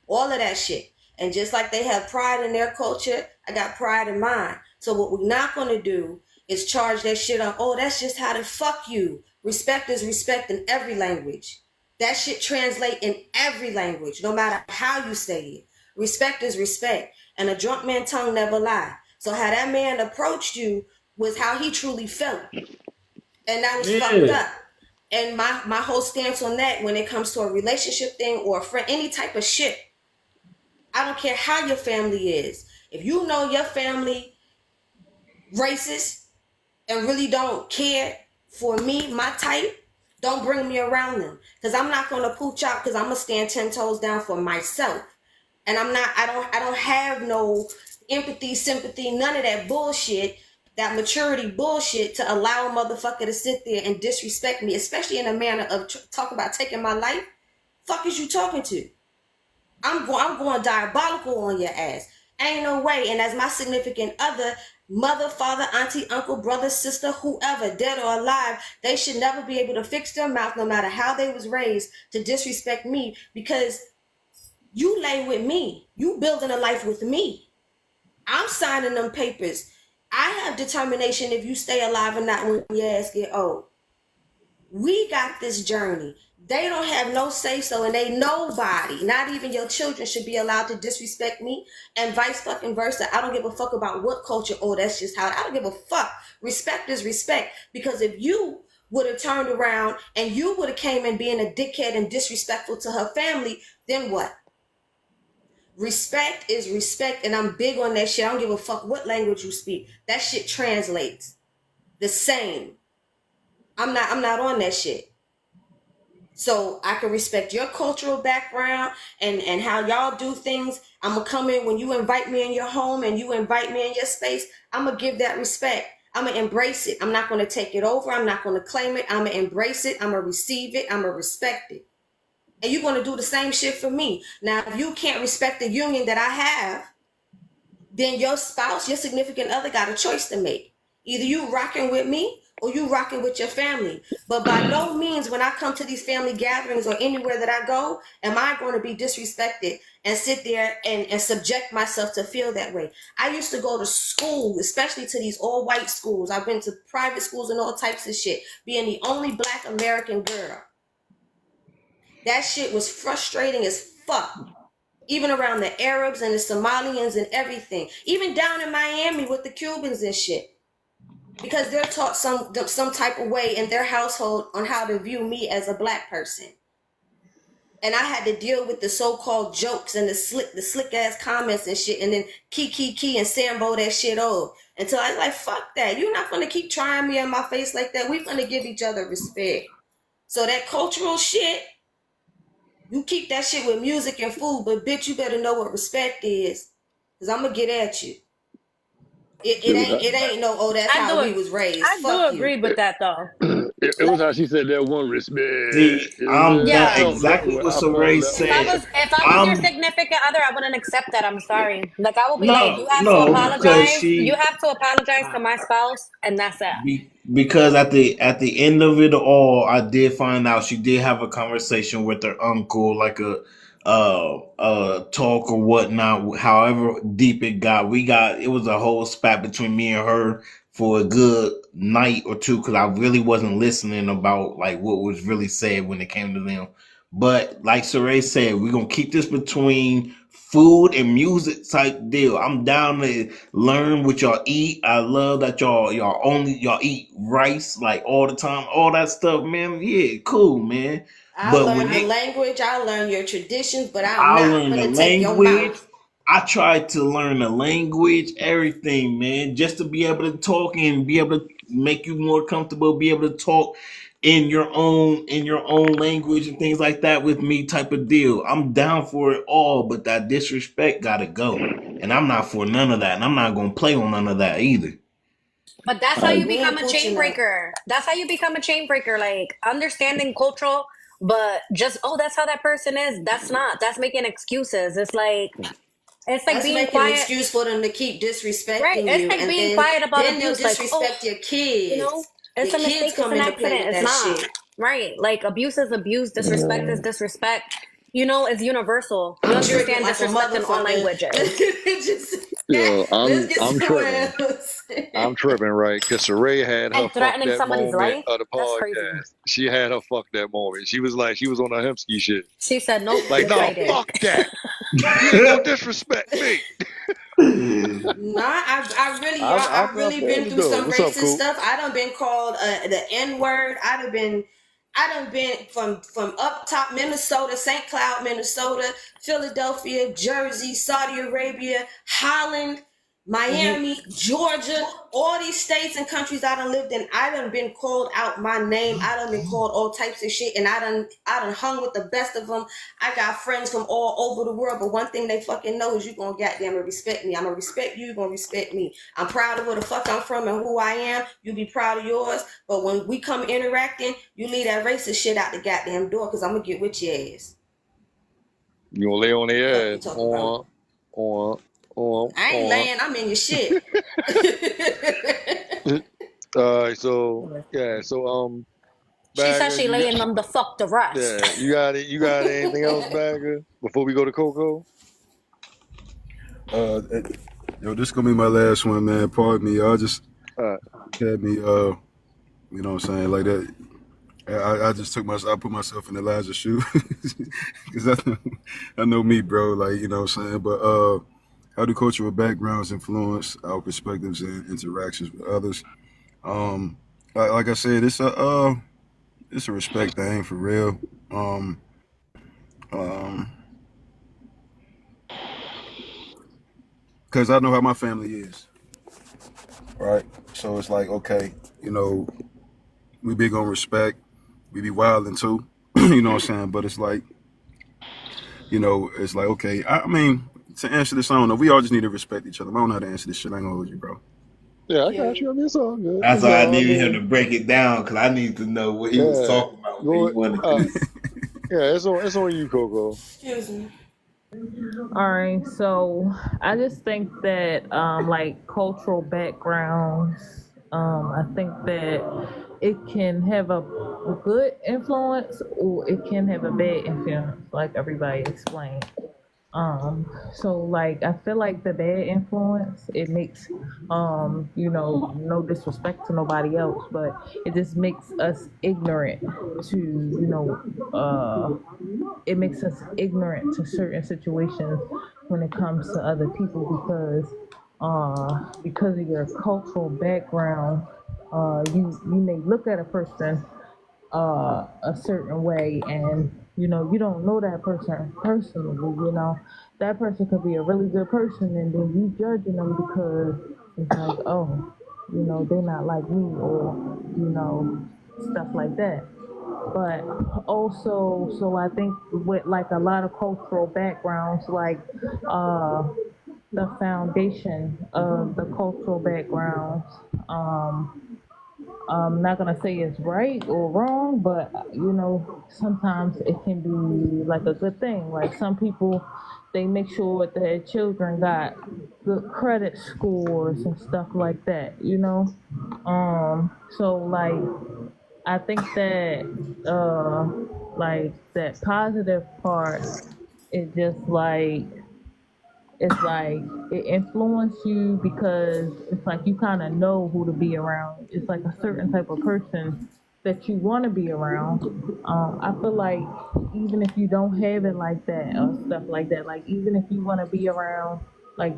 all of that shit. And just like they have pride in their culture, I got pride in mine. So what we're not going to do is charge that shit up. Oh, that's just how to fuck you. Respect is respect in every language. That shit translate in every language, no matter how you say it. Respect is respect. And a drunk man's tongue never lie. So how that man approached you was how he truly felt. And that was fucked up. And my whole stance on that when it comes to a relationship thing or a friend, any type of shit, I don't care how your family is. If you know your family racist and really don't care for me, my type, don't bring me around them. Because I'm not going to pooch out because I'm going to stand 10 toes down for myself. And I don't have no empathy, sympathy, none of that bullshit, that maturity bullshit to allow a motherfucker to sit there and disrespect me, especially in a manner of talk about taking my life. Fuck is you talking to? I'm going diabolical on your ass. Ain't no way. And as my significant other, mother, father, auntie, uncle, brother, sister, whoever, dead or alive, they should never be able to fix their mouth, no matter how they was raised, to disrespect me, because you lay with me. You building a life with me. I'm signing them papers. I have determination if you stay alive or not when your ass get old. We got this journey. They don't have no say so, and they nobody, not even your children, should be allowed to disrespect me, and vice fucking versa. I don't give a fuck about what culture. Oh, that's just how. I don't give a fuck. Respect is respect. Because if you would have turned around and you would have came in being a dickhead and disrespectful to her family, then what? Respect is respect, and I'm big on that shit. I don't give a fuck what language you speak. That shit translates the same. I'm not on that shit. So I can respect your cultural background and how y'all do things. I'm gonna come in when you invite me in your home and you invite me in your space. I'm gonna give that respect. I'm gonna embrace it. I'm not gonna take it over. I'm not gonna claim it. I'm gonna embrace it. I'm gonna receive it. I'm gonna respect it. And you're going to do the same shit for me. Now, if you can't respect the union that I have, then your spouse, your significant other got a choice to make. Either you rocking with me or you rocking with your family. But by no means, when I come to these family gatherings or anywhere that I go, am I going to be disrespected and sit there and subject myself to feel that way. I used to go to school, especially to these all white schools. I've been to private schools and all types of shit, being the only black American girl. That shit was frustrating as fuck. Even around the Arabs and the Somalians and everything. Even down in Miami with the Cubans and shit. Because they're taught some type of way in their household on how to view me as a black person. And I had to deal with the so-called jokes and the slick ass comments and shit, and then key and Sambo that shit off. Until I was like, fuck that. You're not gonna keep trying me in my face like that. We're gonna give each other respect. So that cultural shit, you keep that shit with music and food, but bitch, you better know what respect is. Cause I'm gonna get at you. It ain't no, oh, that's how we was raised. I do agree with that though. It was how she said that one respect. See, I'm Yeah. that exactly what Saray said. If I was your significant other, I wouldn't accept that. I'm sorry. Like I would be like, you have to because apologize. You have to apologize to my spouse, and that's it. because at the end of it all, I did find out she did have a conversation with her uncle, like a talk or whatnot. However deep it got, it was a whole spat between me and her for a good night or two because I really wasn't listening about like what was really said when it came to them. But like Saray said, we're gonna keep this between food and music type deal. I'm down to learn what y'all eat. I love that y'all eat rice like all the time, all that stuff, man. Yeah, cool, man. I learn the language, I learn your traditions, but I'm not gonna take your mouth. I tried to learn the language, everything, man, just to be able to talk and be able to make you more comfortable, be able to talk in your own language and things like that with me type of deal. I'm down for it all, but that disrespect gotta go. And I'm not for none of that. And I'm not gonna play on none of that either. But that's how you become a chain breaker. That's how you become a chain breaker. Like understanding cultural, but just that's how that person is. That's making excuses. It's like that's being making quiet. An excuse for them to keep disrespecting right. It's you. like and being quiet about then abuse. They'll disrespect your kids. You know, it's a mistake. It's an accident. It's not shit. right. Like abuse is abuse. Disrespect is disrespect. You know, it's universal. We understand disrespect in all languages. Yo, I'm tripping. I'm tripping, right? Because Saray had her fuck that moment of the podcast. She had her fuck that moment. She was like, she was on her Hemsky shit. She said, "Nope." Like, no, fuck that. You ain't gonna disrespect me. Nah, I've really been through some racist stuff. I done been called the N-word. I done been from up top Minnesota, St. Cloud, Minnesota, Philadelphia, Jersey, Saudi Arabia, Holland, Miami, Georgia, all these states and countries I done lived in. I done been called out my name. I done been called all types of shit, and I done hung with the best of them. I got friends from all over the world, but one thing they fucking know is you gonna goddamn respect me. I'm gonna respect you, gonna respect me. I'm proud of where the fuck I'm from and who I am. You be proud of yours, but when we come interacting, you leave that racist shit out the goddamn door, because I'm gonna get with your ass. You gonna lay on their ass I ain't laying, I'm in your shit. So she said she laying them the fuck the rest. Yeah, you got anything else, Bagger, before we go to Coco? Yo, this gonna be my last one, man. Pardon me, y'all. Just had me, you know what I'm saying, like that. I just I put myself in Elijah's shoe because I know me, bro. Like, you know what I'm saying. But how do cultural backgrounds influence our perspectives and interactions with others? Like I said, it's a respect thing for real. Because I know how my family is, right? So it's like, okay, you know, we big on respect. We be wilding too, you know what I'm saying? But it's like, you know, it's like, okay, I mean, to answer this, I don't know. We all just need to respect each other. I don't know how to answer this shit. I ain't gonna hold you, bro. Yeah, I got you. I mean, it's all good. That's why I needed him to break it down, because I need to know what he was talking about. Yeah, it's on you, Coco. Excuse me. All right, so I just think that like cultural backgrounds I think that it can have a good influence or it can have a bad influence, like everybody explained. So like I feel like the bad influence, it makes no disrespect to nobody else, but it just makes us ignorant to, it makes us ignorant to certain situations when it comes to other people because of your cultural background, you may look at a person a certain way, and you don't know that person personally. That person could be a really good person, and then you judging them because it's like, oh, they're not like me, or stuff like that. But also, so I think with like a lot of cultural backgrounds, like the foundation of the cultural backgrounds, I'm not gonna say it's right or wrong, but sometimes it can be like a good thing. Like some people, they make sure that their children got good credit scores and stuff like that. So like I think that like that positive part is just like it's like it influences you because it's like you kind of know who to be around. It's like a certain type of person that you want to be around. I feel like even if you don't have it like that or stuff like that, like even if you want to be around, like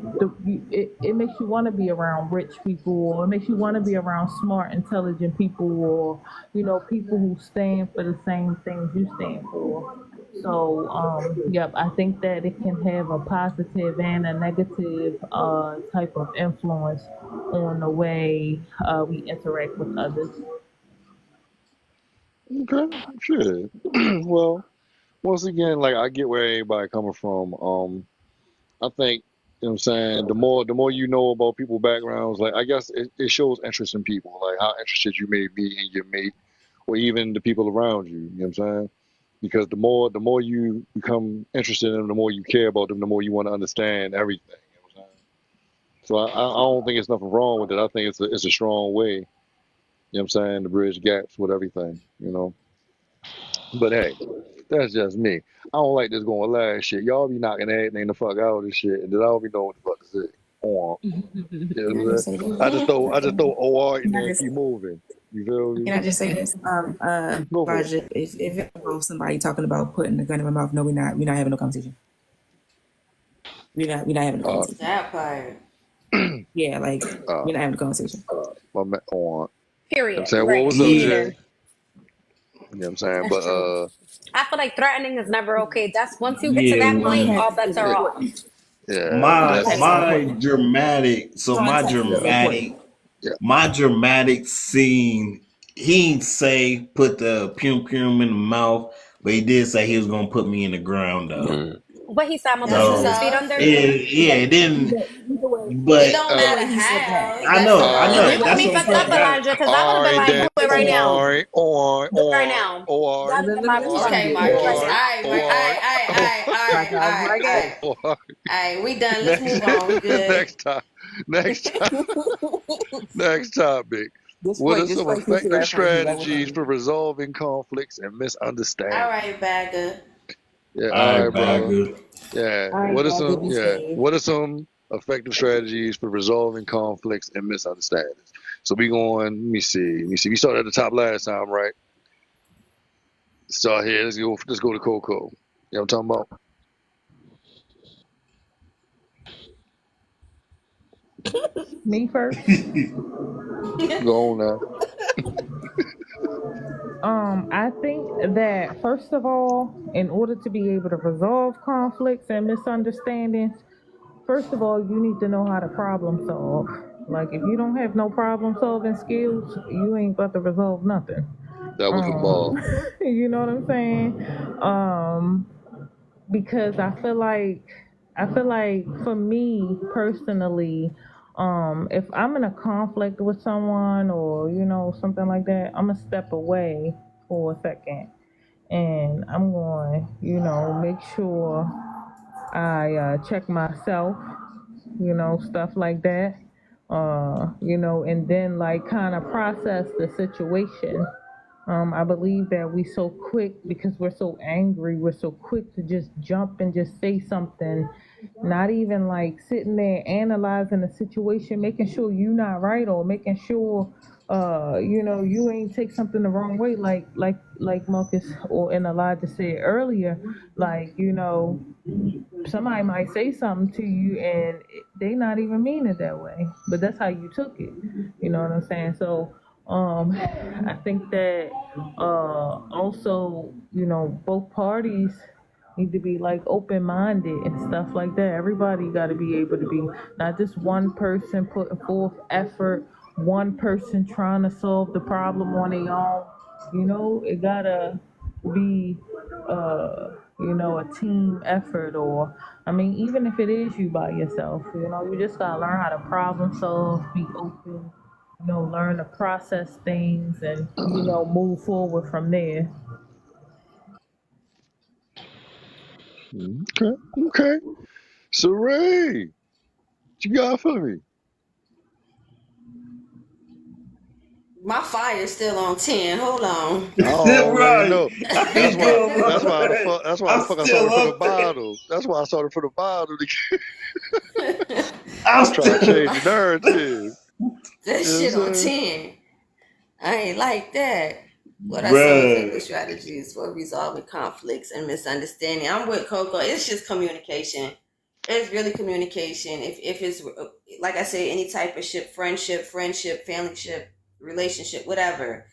it makes you want to be around rich people, or it makes you want to be around smart, intelligent people, or people who stand for the same things you stand for. So, yep, I think that it can have a positive and a negative type of influence on the way we interact with others. Okay, shit. Well, once again, like I get where everybody coming from. I think, you know what I'm saying, the more you know about people's backgrounds, like I guess it shows interest in people, like how interested you may be in your mate or even the people around you, you know what I'm saying? Because the more you become interested in them, the more you care about them, the more you want to understand everything. You know what I'm saying? So I don't think it's nothing wrong with it. I think it's a strong way, you know what I'm saying, to bridge gaps with everything. But hey, that's just me. I don't like this going last shit. Y'all be knocking everything the fuck out of this shit, and then I don't be knowing what the fuck to say. On. You know Can I what I'm just saying? say this? I just throw OR in Can I there and just keep moving. You feel me? can I just say this? Go for it. Roger, if it involves somebody talking about putting the gun in my mouth, no, we're not. We're not having no conversation. We're not having a Uh, conversation. That part. Yeah, like uh, we're not having a conversation. my man, on. You know what I'm Period. saying? Well, Right. what's up, Me Yeah. Jay? neither. You know what I'm saying? That's But true. I feel like threatening is never okay. That's once you get to Yeah. that The point, When all bets are context is yeah, off. important. yeah, my that's Context is my important. dramatic, so Context is important. yeah. my dramatic scene, he ain't say put the pum pum in the mouth, but he did say he was gonna put me in the ground though. Mm. What he said, I'm gonna That's put you what's So 6 feet up. under. yeah, it didn't. Either way, It But don't either Uh, matter way, he said that. how. I That's know, You all you right, got that's me what I'm fucked up, saying. But Elijah, because I would have all been right, like, then. do it right All now. right, all right, Do it right all right, now. all right, let, That's let, my let me all right, respond. boo. okay, Let Do me it Marcus. right All all respond. right, now. right, all right, Like, like all it. right, all right. all right. We done. Let's Next, move on. We good. next time, next time, next topic. What are some Display future effective reference. Is that what strategies for resolving conflicts and All misunderstandings? right, Bagger. Yeah, All all right, right, brother. Bagger. Yeah. All right, y'all give me saved. What are some effective strategies for resolving conflicts and misunderstandings? So we going, let me see. We started at the top last time, right? Start here. Let's go to Coco. You know what I'm talking about? Me first. Go on now. I think that first of all, in order to be able to resolve conflicts and misunderstandings, first of all, you need to know how to problem solve. Like if you don't have no problem solving skills, you ain't about to resolve nothing. That was a Um, ball. you know what I'm saying? Because I feel like for me personally, if I'm in a conflict with someone or something like that, I'm gonna step away for a second and I'm going make sure I check myself, stuff like that. and then like kind of process the situation. I believe that we so quick because we're so angry, we're so quick to just jump and just say something, not even like sitting there analyzing the situation, making sure you're not right or making sure you ain't take something the wrong way, like Marcus and Elijah said earlier, like, somebody might say something to you and they not even mean it that way, but that's how you took it. You know what I'm saying? So I think that also, both parties need to be like open-minded and stuff like that. Everybody got to be able to be, not just one person putting forth effort, one person trying to solve the problem on their own. It gotta be a team effort, or I mean, even if it is you by yourself, you just gotta learn how to problem solve, be open, learn to process things, and move forward from there. Okay. So Ray, what you got for me? My fire's still on 10. Hold on. I already Right. know. I That's ain't why. going That's why the right. fuck. That's why the I'm fuck I still started from the up there. bottom. That's why I started from the bottom. I'm I'm trying to still. change the narrative. That You know what I'm shit on saying? 10. I ain't like that. What are some effective Bruh. strategies for resolving conflicts and misunderstanding? I'm with Coco. It's just communication. It's really communication. If it's like I say, any type of ship, friendship, family ship, relationship, whatever.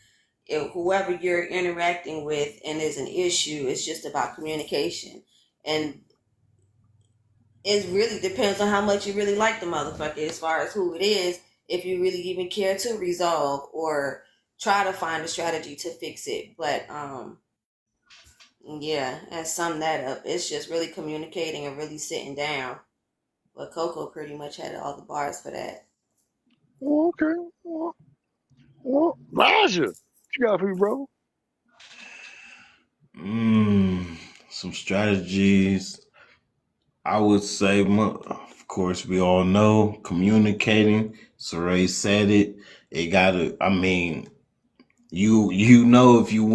Whoever you're interacting with and there's an issue, it's just about communication. And it really depends on how much you really like the motherfucker as far as who it is, if you really even care to resolve or try to find a strategy to fix it. But yeah, and sum that up, it's just really communicating and really sitting down. But Coco pretty much had all the bars for that. Okay. Well, Elijah, what you got for me, bro? Some strategies. I would say, of course, we all know communicating. Saray said it. It gotta. I mean, you know if you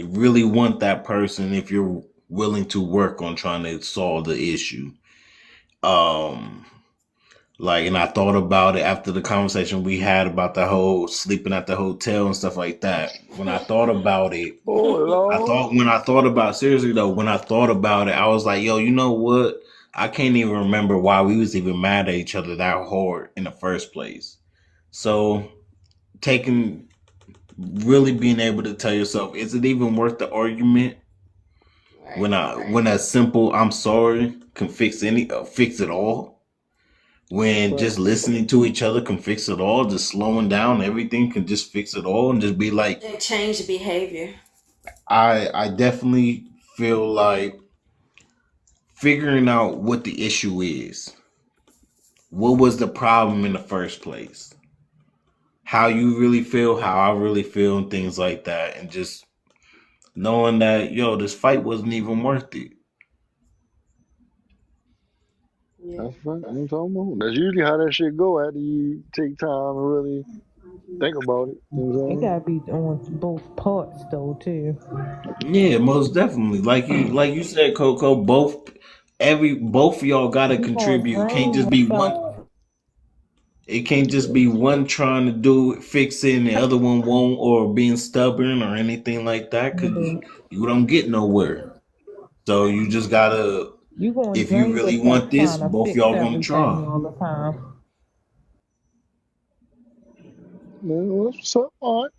really want that person, if you're willing to work on trying to solve the issue. Um, and I thought about it after the conversation we had about the whole sleeping at the hotel and stuff like that. When I thought about it, Oh Lord. when I thought about seriously though, when I thought about it, I was like, yo, you know what? I can't even remember why we was even mad at each other that hard in the first place. So taking really being able to tell yourself, is it even worth the argument? When a simple I'm sorry can fix it all. When Right. just listening to each other can fix it all, just slowing down everything can just fix it all, and just be like, And change the behavior. I definitely feel like figuring out what the issue is. What was the problem in the first place? How you really feel, how I really feel, and things like that. And just knowing that, yo, this fight wasn't even worth it. Yeah. That's right. I'm talking about. That's usually how that shit go after you take time and really think about it. You know what It I'm saying? gotta be on both parts though too. Yeah, most definitely. Like you said, Coco, both of y'all gotta You gonna contribute. Can't drown just be one. yourself. It can't just be one trying to do it, fix it, and the other one won't, or being stubborn or anything like that, because you don't get nowhere. So you just gotta, You gonna if you drain really yourself want this, trying to both fix y'all gonna everything try. all the time. Yeah, what's up? All right.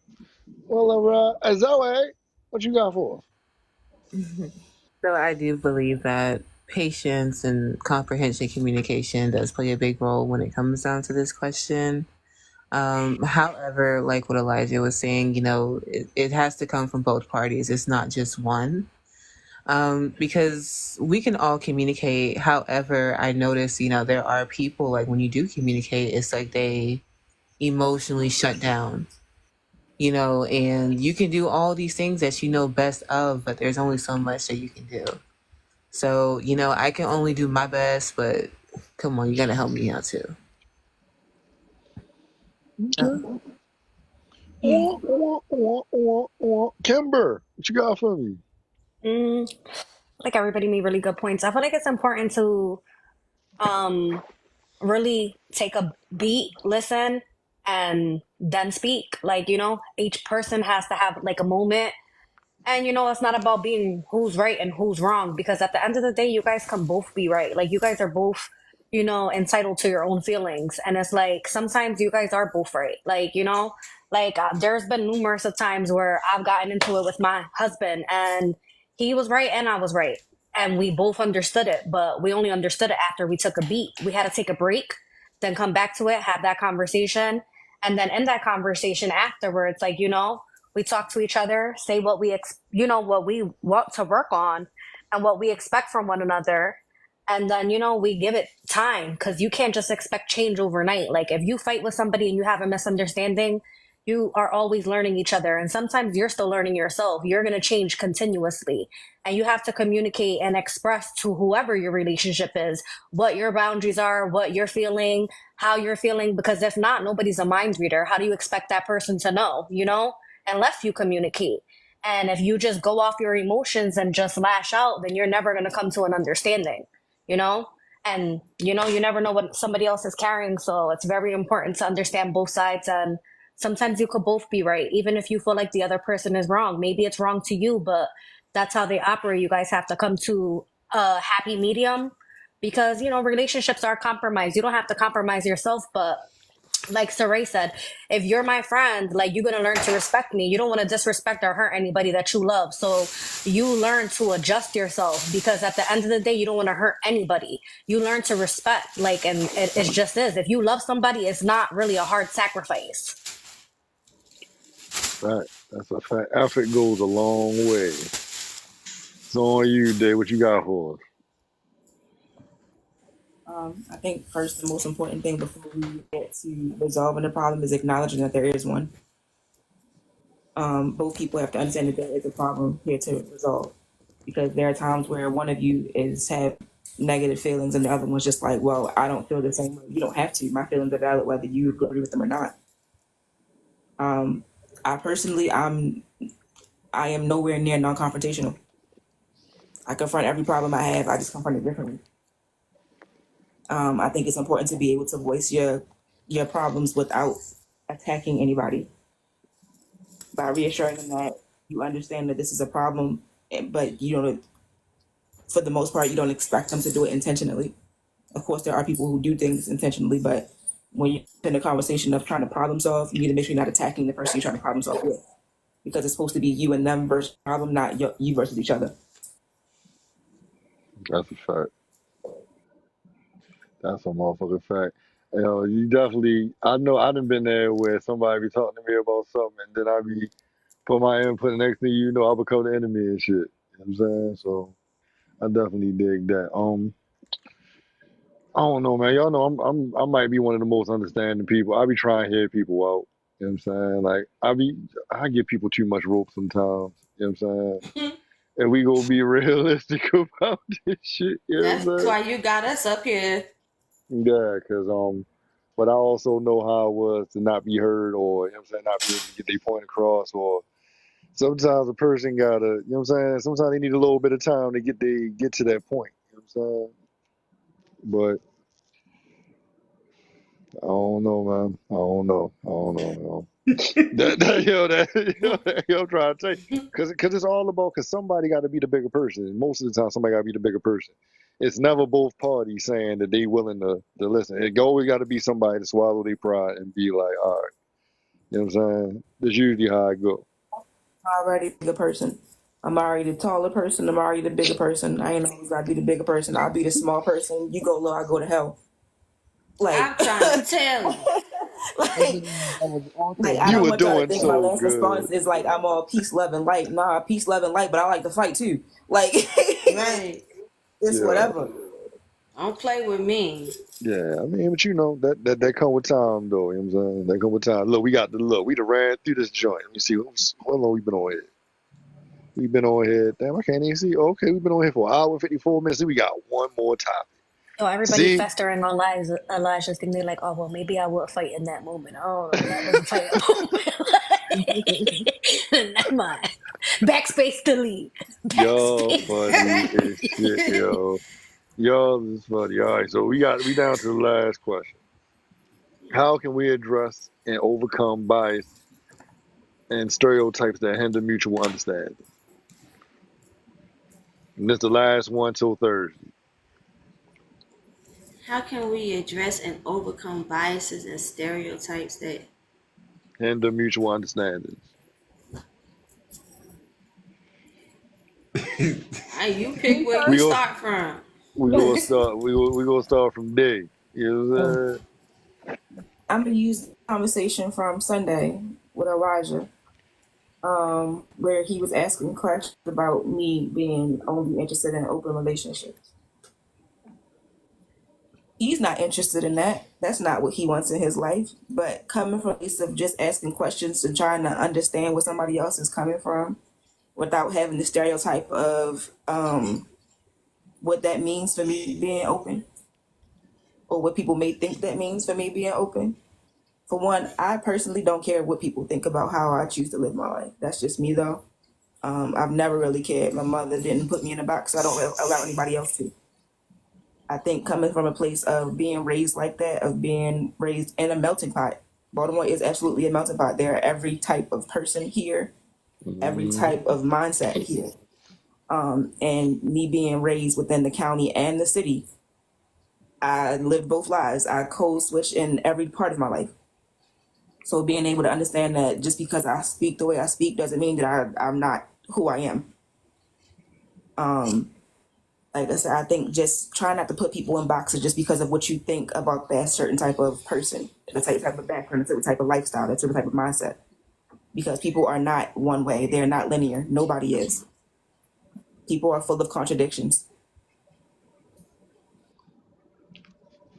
Well, Zoe, what you got for us? So I do believe that patience and comprehension communication does play a big role when it comes down to this question. However, like what Elijah was saying, it has to come from both parties. It's not just one. Because we can all communicate. However, I notice, there are people like when you do communicate, it's like they emotionally shut down, and you can do all these things that you know best of, but there's only so much that you can do. So, I can only do my best, but come on, you gotta help me out too. Okay. Kimber, what you got for me? Mm, like everybody made really good points. I feel like it's important to um really take a beat, listen, and then speak. Like, each person has to have like a moment. And it's not about being who's right and who's wrong, because at the end of the day, you guys can both be right. Like, you guys are both, entitled to your own feelings. And it's like sometimes you guys are both right. Like, there's been numerous of times where I've gotten into it with my husband, and he was right and I was right. And we both understood it, but we only understood it after we took a beat. We had to take a break, then come back to it, have that conversation. And then in that conversation afterwards, like, we talk to each other, say what what we want to work on and what we expect from one another. And then, we give it time, because you can't just expect change overnight. Like, if you fight with somebody and you have a misunderstanding, you are always learning each other. And sometimes you're still learning yourself. You're going to change continuously. And you have to communicate and express to whoever your relationship is what your boundaries are, what you're feeling, how you're feeling. Because if not, nobody's a mind reader. How do you expect that person to know, unless you communicate? And if you just go off your emotions and just lash out, then you're never going to come to an understanding, you know? And, you never know what somebody else is carrying. So it's very important to understand both sides. And sometimes you could both be right, even if you feel like the other person is wrong. Maybe it's wrong to you, but that's how they operate. You guys have to come to a happy medium, because, relationships are compromised. You don't have to compromise yourself, but like Saray said, if you're my friend, like, you're gonna learn to respect me. You don't want to disrespect or hurt anybody that you love. So you learn to adjust yourself, because at the end of the day, you don't want to hurt anybody. You learn to respect, like, and it just is. If you love somebody, it's not really a hard sacrifice. Fact. That's a fact. Effort goes a long way. It's on you, Dave. What you got for us? I think first the most important thing before we get to resolving the problem is acknowledging that there is one. Both people have to understand that there is a problem here to resolve, because there are times where one of you have negative feelings and the other one's just like, well, I don't feel the same way. You don't have to. My feelings are valid whether you agree with them or not. I personally, I am nowhere near non-confrontational. I confront every problem I have. I just confront it differently. I think it's important to be able to voice your problems without attacking anybody, by reassuring them that you understand that this is a problem, but you don't, for the most part, you don't expect them to do it intentionally. Of course, there are people who do things intentionally, but when you're in a conversation of trying to problem solve, you need to make sure you're not attacking the person you're trying to problem solve with, because it's supposed to be you and them versus the problem, not you versus each other. That's a fact. That's a motherfucking fact. You definitely. I know. I done been there where somebody be talking to me about something, and then I be put my input. The next thing you know, I become the enemy and shit. You know what I'm saying? So I definitely dig that. I don't know, man. Y'all know I might be one of the most understanding people. I be trying to hear people out. You know what I'm saying? Like, I give people too much rope sometimes. You know what I'm saying? And we gonna be realistic about this shit. You know what I'm That's saying? why you got us up here. Yeah, cause but I also know how it was to not be heard, or you know what I'm saying, not be able to get their point across, or sometimes a person gotta, you know what I'm saying, sometimes they need a little bit of time to get to that point. You know what I'm saying? But I don't know, man. I don't know. I'm trying to tell you, cause it's all about, cause somebody got to be the bigger person. And most of the time, somebody got to be the bigger person. It's never both parties saying that they willing to listen. It always got to be somebody to swallow their pride and be like, all right, you know what I'm saying? That's usually how I go. I'm already the bigger person. I'm already the taller person. I'm already the bigger person. I ain't always gotta be the bigger person. I'll be the small person. You go low, I go to hell. Like, I'm trying to tell you. like I You don't were want y'all to doing think my so last response good. is like I'm all peace, love, and light. Nah, peace, love, and light, but I like to fight too. Like, Right. it's Yeah. whatever. Don't play with me. Yeah, I mean, but you know, that come with time, though. You know what I'm saying? That come with time. Look, we done ran through this joint. Let me see. How long we been on here? We've been on here. Damn, I can't even see. Okay, we've been on here for an hour and 54 minutes. And we got one more topic. So everybody See, festering on Elijah's thing. They're like, oh well, maybe I would fight in that moment. Oh, that was a fight moment. Never mind. Backspace delete. Y'all Backspace. funny as shit, yo. Y'all is funny. All right, so we down to the last question. How can we address and overcome bias and stereotypes that hinder mutual understanding? And this the last one till Thursday. How can we address and overcome biases and stereotypes that Hinder mutual understandings. you pick where We you go. start from? We gonna start. We gonna start from day. You know what I'm saying? I'm gonna use the conversation from Sunday with Elijah, where he was asking questions about me being only interested in open relationships. He's not interested in that. That's not what he wants in his life. But coming from a place of just asking questions and trying to understand where somebody else is coming from without having the stereotype of what that means for me being open, or what people may think that means for me being open. For one, I personally don't care what people think about how I choose to live my life. That's just me, though. I've never really cared. My mother didn't put me in a box, so I don't allow anybody else to. I think coming from a place of being raised like that, of being raised in a melting pot, Baltimore is absolutely a melting pot. There are every type of person here, every type of mindset here. And me being raised within the county and the city, I lived both lives. I code switch in every part of my life. So being able to understand that just because I speak the way I speak doesn't mean that I'm not who I am. Like I said, I think just try not to put people in boxes just because of what you think about that certain type of person, the type of background, the certain type of lifestyle, that certain type of mindset. Because people are not one way. They're not linear. Nobody is. People are full of contradictions.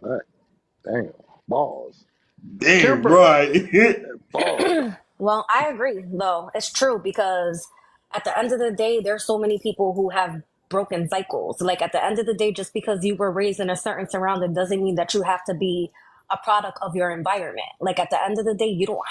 All right. Damn. Balls. Damn Kimber. right. Balls. Well, I agree, though. It's true because at the end of the day, there's so many people who have broken cycles. Like at the end of the day, just because you were raised in a certain surrounding doesn't mean that you have to be a product of your environment. Like at the end of the day, you don't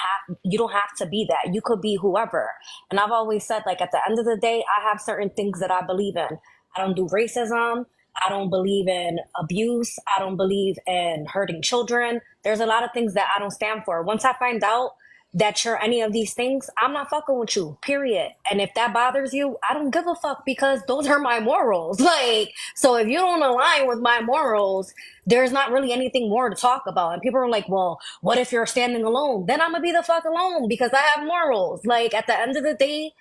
have to be that. You could be whoever. And I've always said, like at the end of the day, I have certain things that I believe in. I don't do racism. I don't believe in abuse. I don't believe in hurting children. There's a lot of things that I don't stand for. Once I find out that you're any of these things, I'm not fucking with you, period. And if that bothers you, I don't give a fuck because those are my morals. Like, so if you don't align with my morals, there's not really anything more to talk about. And people are like, well, what if you're standing alone? Then I'm gonna be the fuck alone because I have morals. Like, at the end of the day,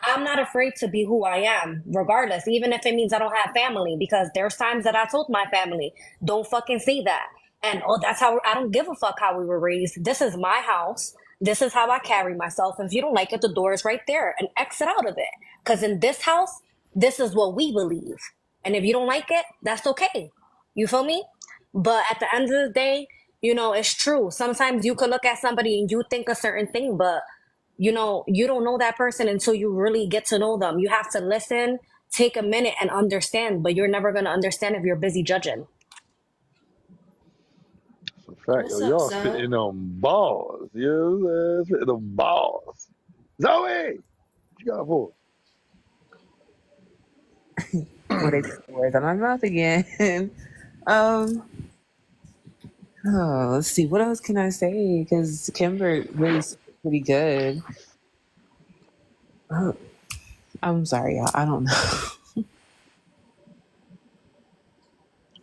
I'm not afraid to be who I am, regardless, even if it means I don't have family, because there's times that I told my family, don't fucking say that. And oh, that's how I don't give a fuck how we were raised. This is my house. This is how I carry myself. If you don't like it, the door is right there and exit out of it. Because in this house, this is what we believe. And if you don't like it, that's okay. You feel me? But at the end of the day, you know, it's true. Sometimes you could look at somebody and you think a certain thing, but you know, you don't know that person until you really get to know them. You have to listen, take a minute and understand, but you're never going to understand if you're busy judging. In fact, What's yo, up, y'all son? spitting on balls. You know what I'm saying? Spitting on balls. Zoe! What you got for us? What they put the words out of my mouth again. Let's see. What else can I say? Because Kimber really spoke pretty good. Oh, I'm sorry, y'all. I don't know.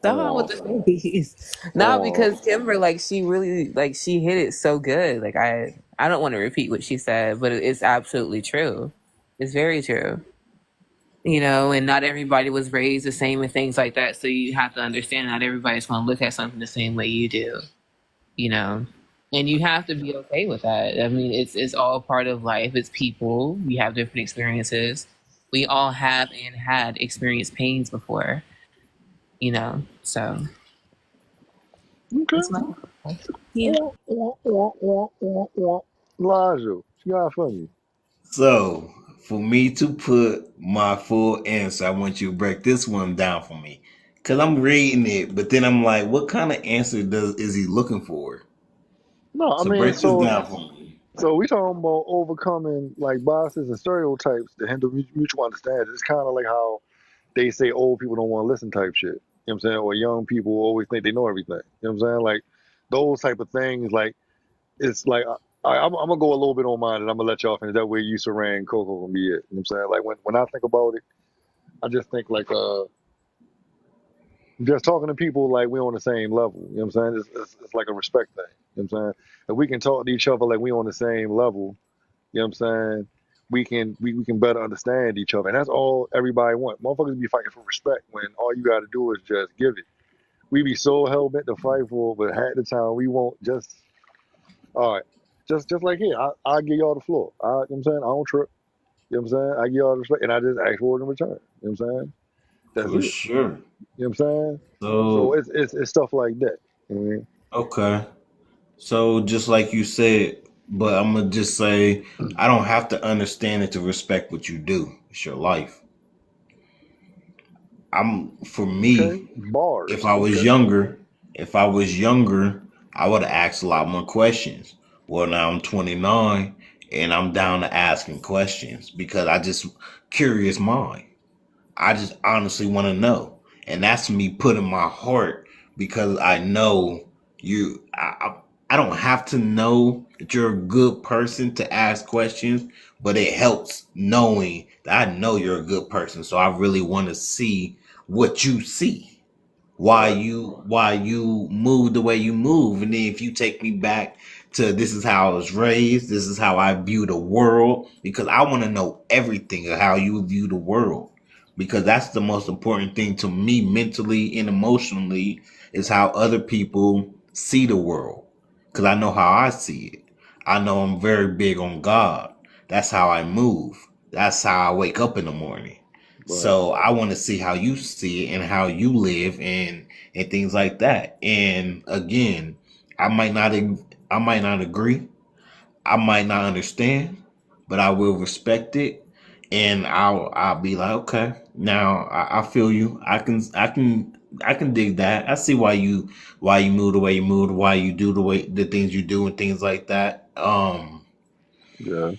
Somehow with the face. No, because Kimber, like, she really, like, she hit it so good. Like, I don't want to repeat what she said, but it's absolutely true. It's very true. You know, and not everybody was raised the same and things like that. So you have to understand not everybody's going to look at something the same way you do. You know, and you have to be okay with that. I mean, it's all part of life. It's people. We have different experiences. We all have and had experienced pains before. You know, so. Okay. Yeah. Elijah, what you got for me? So, for me to put my full answer, I want you to break this one down for me. Cause I'm reading it, but then I'm like, what kind of answer is he looking for? No, I So mean, break this down for me. so we talking about overcoming like biases and stereotypes to hinder mutual understanding. It's kind of like how they say old people don't want to listen type shit. You know what I'm saying? Or young people always think they know everything. You know what I'm saying? Like those type of things. Like it's like I'm gonna go a little bit on mine, and I'm gonna let y'all finish. That way, you, Saran, Coco can be it. You know what I'm saying? Like when I think about it, I just think like just talking to people like we're on the same level. You know what I'm saying? It's like a respect thing. You know what I'm saying? If we can talk to each other like we on the same level, you know what I'm saying? We can better understand each other. And that's all everybody wants. Motherfuckers be fighting for respect when all you gotta do is just give it. We be so hell bent to fight for it, but half the time we won't just all right. Just like here, I'll give y'all the floor. You know what I'm saying? I don't trip. You know what I'm saying? I give y'all the respect and I just ask for it in return. You know what I'm saying? That's For it. sure. You know what I'm saying? So So it's stuff like that. You know what I mean? okay. So just like you said, but I'm gonna just say I don't have to understand it to respect what you do. It's your life. For Okay. me, if Bars. I was Okay. younger, I would have asked a lot more questions. Well, now I'm 29 and I'm down to asking questions because I just curious mind. I just honestly want to know. And that's me putting my heart because I know you. I don't have to know that you're a good person to ask questions, but it helps knowing that I know you're a good person. So I really want to see what you see, why Right. you move the way you move. And then if you take me back to this is how I was raised, this is how I view the world, because I want to know everything of how you view the world, because that's the most important thing to me mentally and emotionally, is how other people see the world, because I know how I see it. I know I'm very big on God. That's how I move. That's how I wake up in the morning. Right. So I want to see how you see it and how you live and things like that. And again, I might not I might not agree. I might not understand, but I will respect it, and I'll be like, okay, now I feel you. I can dig that. I see why you move the way you move, why you do the things you do and things like that. Yeah.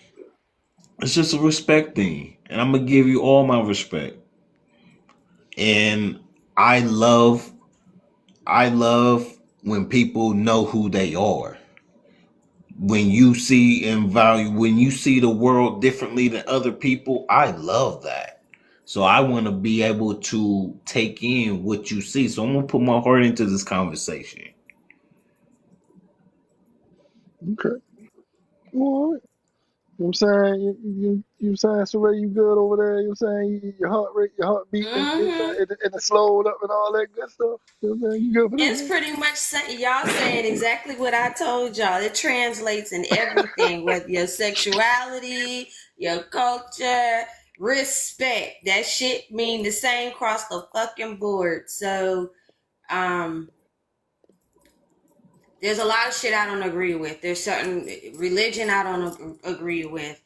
It's just a respect thing, and I'm gonna give you all my respect. And I love I love when people know who they are. When you see and value, when you see the world differently than other people, I love that. So I want to be able to take in what you see. So I'm gonna put my heart into this conversation. Okay. All right. You know what I'm saying? You saying, Saray, you good over there? You know what I'm saying? Your heart rate, your heartbeat, and you know what I'm Mm-hmm. saying? And it slowed up and all that good stuff. You know what I'm saying? You good for It's this? pretty much y'all saying exactly what I told y'all. It translates in everything, whether your sexuality, your culture, respect. That shit mean the same across the fucking board. So, there's a lot of shit I don't agree with. There's certain religion I don't agree with.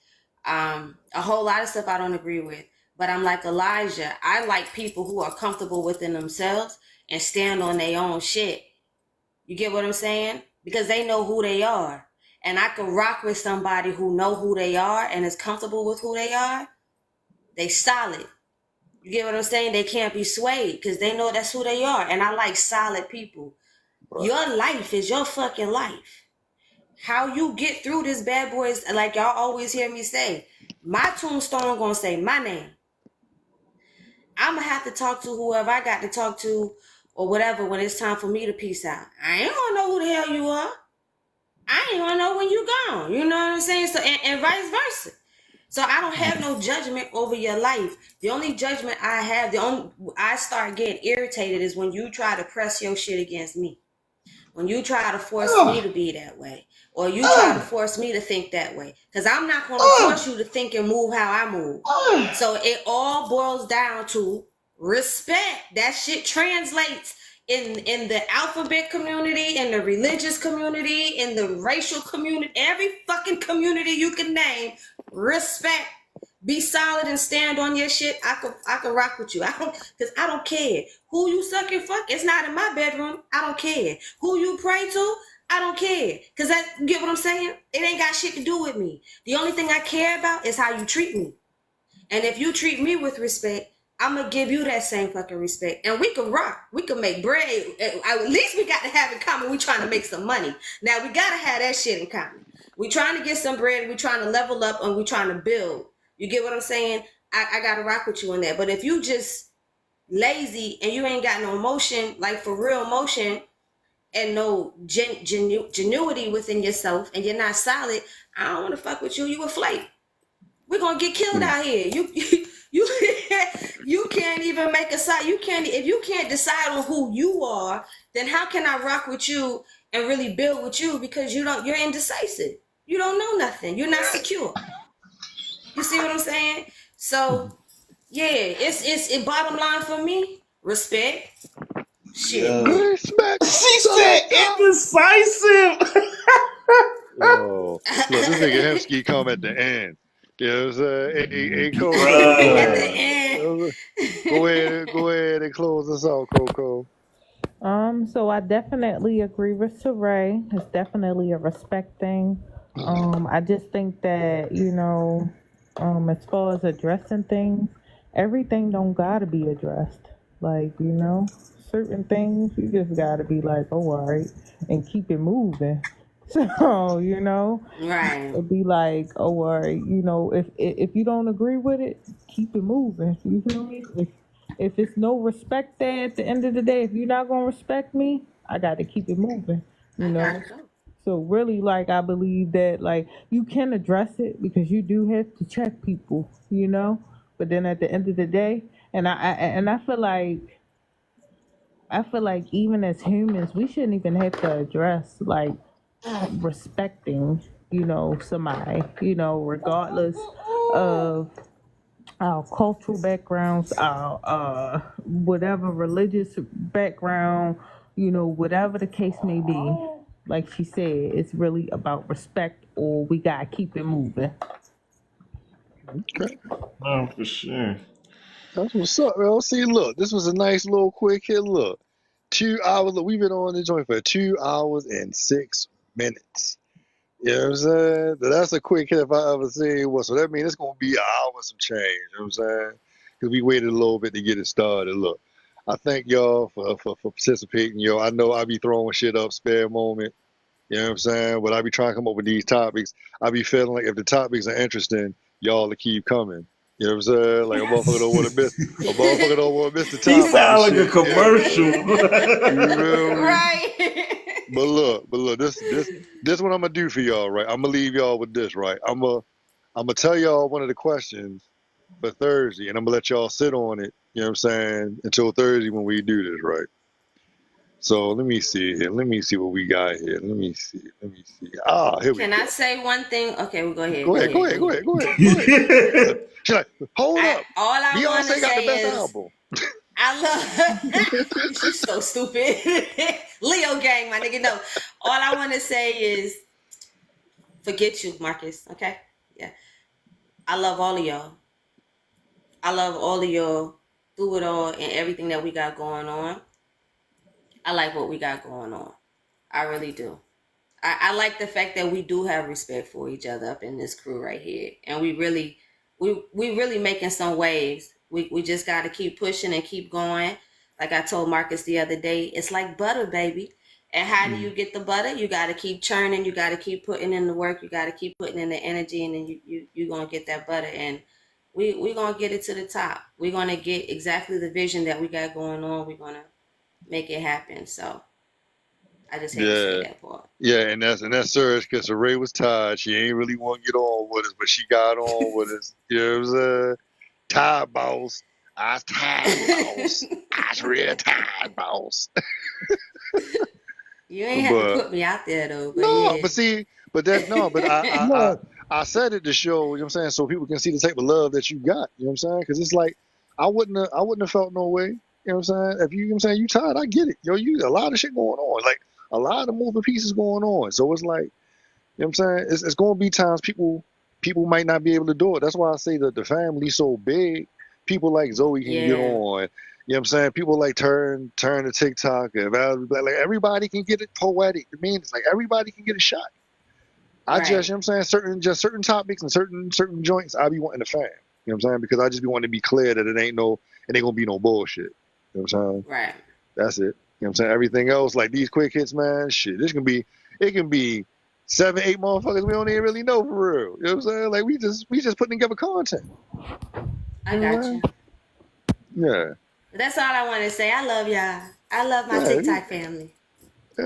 A whole lot of stuff I don't agree with. But I'm like Elijah. I like people who are comfortable within themselves and stand on their own shit. You get what I'm saying? Because they know who they are. And I can rock with somebody who know who they are and is comfortable with who they are. They solid. You get what I'm saying? They can't be swayed because they know that's who they are. And I like solid people. Right. Your life is your fucking life. How you get through this bad boy is, like y'all always hear me say, my tombstone gonna say my name. I'm gonna have to talk to whoever I got to talk to or whatever when it's time for me to peace out. I ain't gonna know who the hell you are. I ain't gonna know when you gone. You know what I'm saying? So and vice versa. So I don't have no judgment over your life. The only judgment I have, I start getting irritated is when you try to press your shit against me. When you try to force me to be that way, or you try to force me to think that way, because I'm not going to force you to think and move how I move. So it all boils down to respect. That shit translates in the alphabet community, in the religious community, in the racial community, every fucking community you can name. Respect. be solid and stand on your shit, I could rock with you. Cause I don't care who you suck and fuck. It's not in my bedroom. I don't care who you pray to. I don't care. Cause you get what I'm saying? It ain't got shit to do with me. The only thing I care about is how you treat me. And if you treat me with respect, I'm gonna give you that same fucking respect. And we can rock. We can make bread. At least we got to have in common. We trying to make some money. Now we gotta have that shit in common. We trying to get some bread. We trying to level up, and we trying to build. You get what I'm saying? I gotta rock with you on that. But if you just lazy and you ain't got no emotion, like for real emotion, and no genuity within yourself, and you're not solid, I don't want to fuck with you. You a flake. We're gonna get killed out here. You can't even make a side. You can't, if you can't decide on who you are, then how can I rock with you and really build with you? Because you're indecisive. You don't know nothing. You're not secure. You see what I'm saying? So yeah, it's bottom line for me, respect. Shit. Respect. She said indecisive. Oh, look, this nigga Hemsky come at the end. You know what I'm saying? Hey, Coco. At the end. Go ahead and close us out, Coco. So I definitely agree with Saray. It's definitely a respect thing. I just think that, as far as addressing things, everything don't gotta be addressed. Like, certain things you just gotta be like, oh, all right, and keep it moving. So, Right. it'd be like, oh, all right, if you don't agree with it, keep it moving. You feel me? If it's no respect there at the end of the day, if you're not gonna respect me, I got to keep it moving. So really, like, I believe that, like, you can address it because you do have to check people, But then at the end of the day, and I feel like even as humans, we shouldn't even have to address like respecting, somebody, regardless of our cultural backgrounds, our whatever religious background, whatever the case may be. Like she said, it's really about respect, or we gotta keep it moving. Okay. Oh, for sure. That's what's up, yo. See, look, this was a nice little quick hit. Look, 2 hours. Look, we've been on the joint for 2 hours and 6 minutes. You know what I'm saying? That's a quick hit if I ever seen one. So that means it's gonna be an hour and some change. You know what I'm saying? Because we waited a little bit to get it started. Look, I thank y'all for participating. Yo, I know I be throwing shit up spare moment. You know what I'm saying? When I be trying to come up with these topics, I be feeling like if the topics are interesting, y'all to keep coming. You know what I'm saying? Like a motherfucker don't want to miss. A motherfucker don't want to miss the topic. He sound like shit, a commercial. You feel me? Right. But look, this what I'm gonna do for y'all, right? I'm gonna leave y'all with this, right? I'm gonna tell y'all one of the questions for Thursday, and I'm gonna let y'all sit on it. You know what I'm saying? Until Thursday when we do this, right? So let me see here. Let me see what we got here. Let me see. Here we Can go. I say one thing? Okay, we'll go ahead. Go ahead. She's like, hold up. All I want to Beyonce got the say best is album. I love. She's so stupid. Leo gang, my nigga. No, all I want to say is forget you, Marcus. Okay, yeah. I love all of y'all. I love all of y'all through it all and everything that we got going on. I like what we got going on. I really do. I like the fact that we do have respect for each other up in this crew right here, and we really making some waves. We just got to keep pushing and keep going. Like I told Marcus the other day, it's like butter, baby. And how do you get the butter? You got to keep churning. You got to keep putting in the work. You got to keep putting in the energy, and then you're going to get that butter. And we're going to get it to the top. We're going to get exactly the vision that we got going on. We're going to make it happen. So I just hate to say that part. Yeah, and that's Serge because Ray was tired. She ain't really want to get on with us, but she got on with us. You know what I'm saying? Tired, boss. I was tired, boss. I was real tired, boss. You ain't have to put me out there though. But no, yeah. but I said it to show, you know what I'm saying, so people can see the type of love that you got. You know what I'm saying? Because it's like I wouldn't have felt no way. You know what I'm saying? If you know what I'm saying, you tired, I get it. Yo, you got a lot of shit going on. Like a lot of moving pieces going on. So it's like, you know what I'm saying? It's gonna be times people people might not be able to do it. That's why I say that the family's so big. People like Zoe can get Yeah. on. You know what I'm saying? People like turn to TikTok. And like everybody can get it poetic. I mean, it's like everybody can get a shot. I just, Right. you know what I'm saying, certain topics and certain joints I be wanting to fan. You know what I'm saying? Because I just be wanting to be clear that it ain't gonna be no bullshit. You know what I'm saying? Right. That's it. You know what I'm saying? Everything else, like these quick hits, man, shit. It can be 7, 8 motherfuckers we don't even really know for real. You know what I'm saying? Like we just putting together content. I got you. Yeah. That's all I want to say. I love y'all. I love my Yeah, TikTok family. yeah.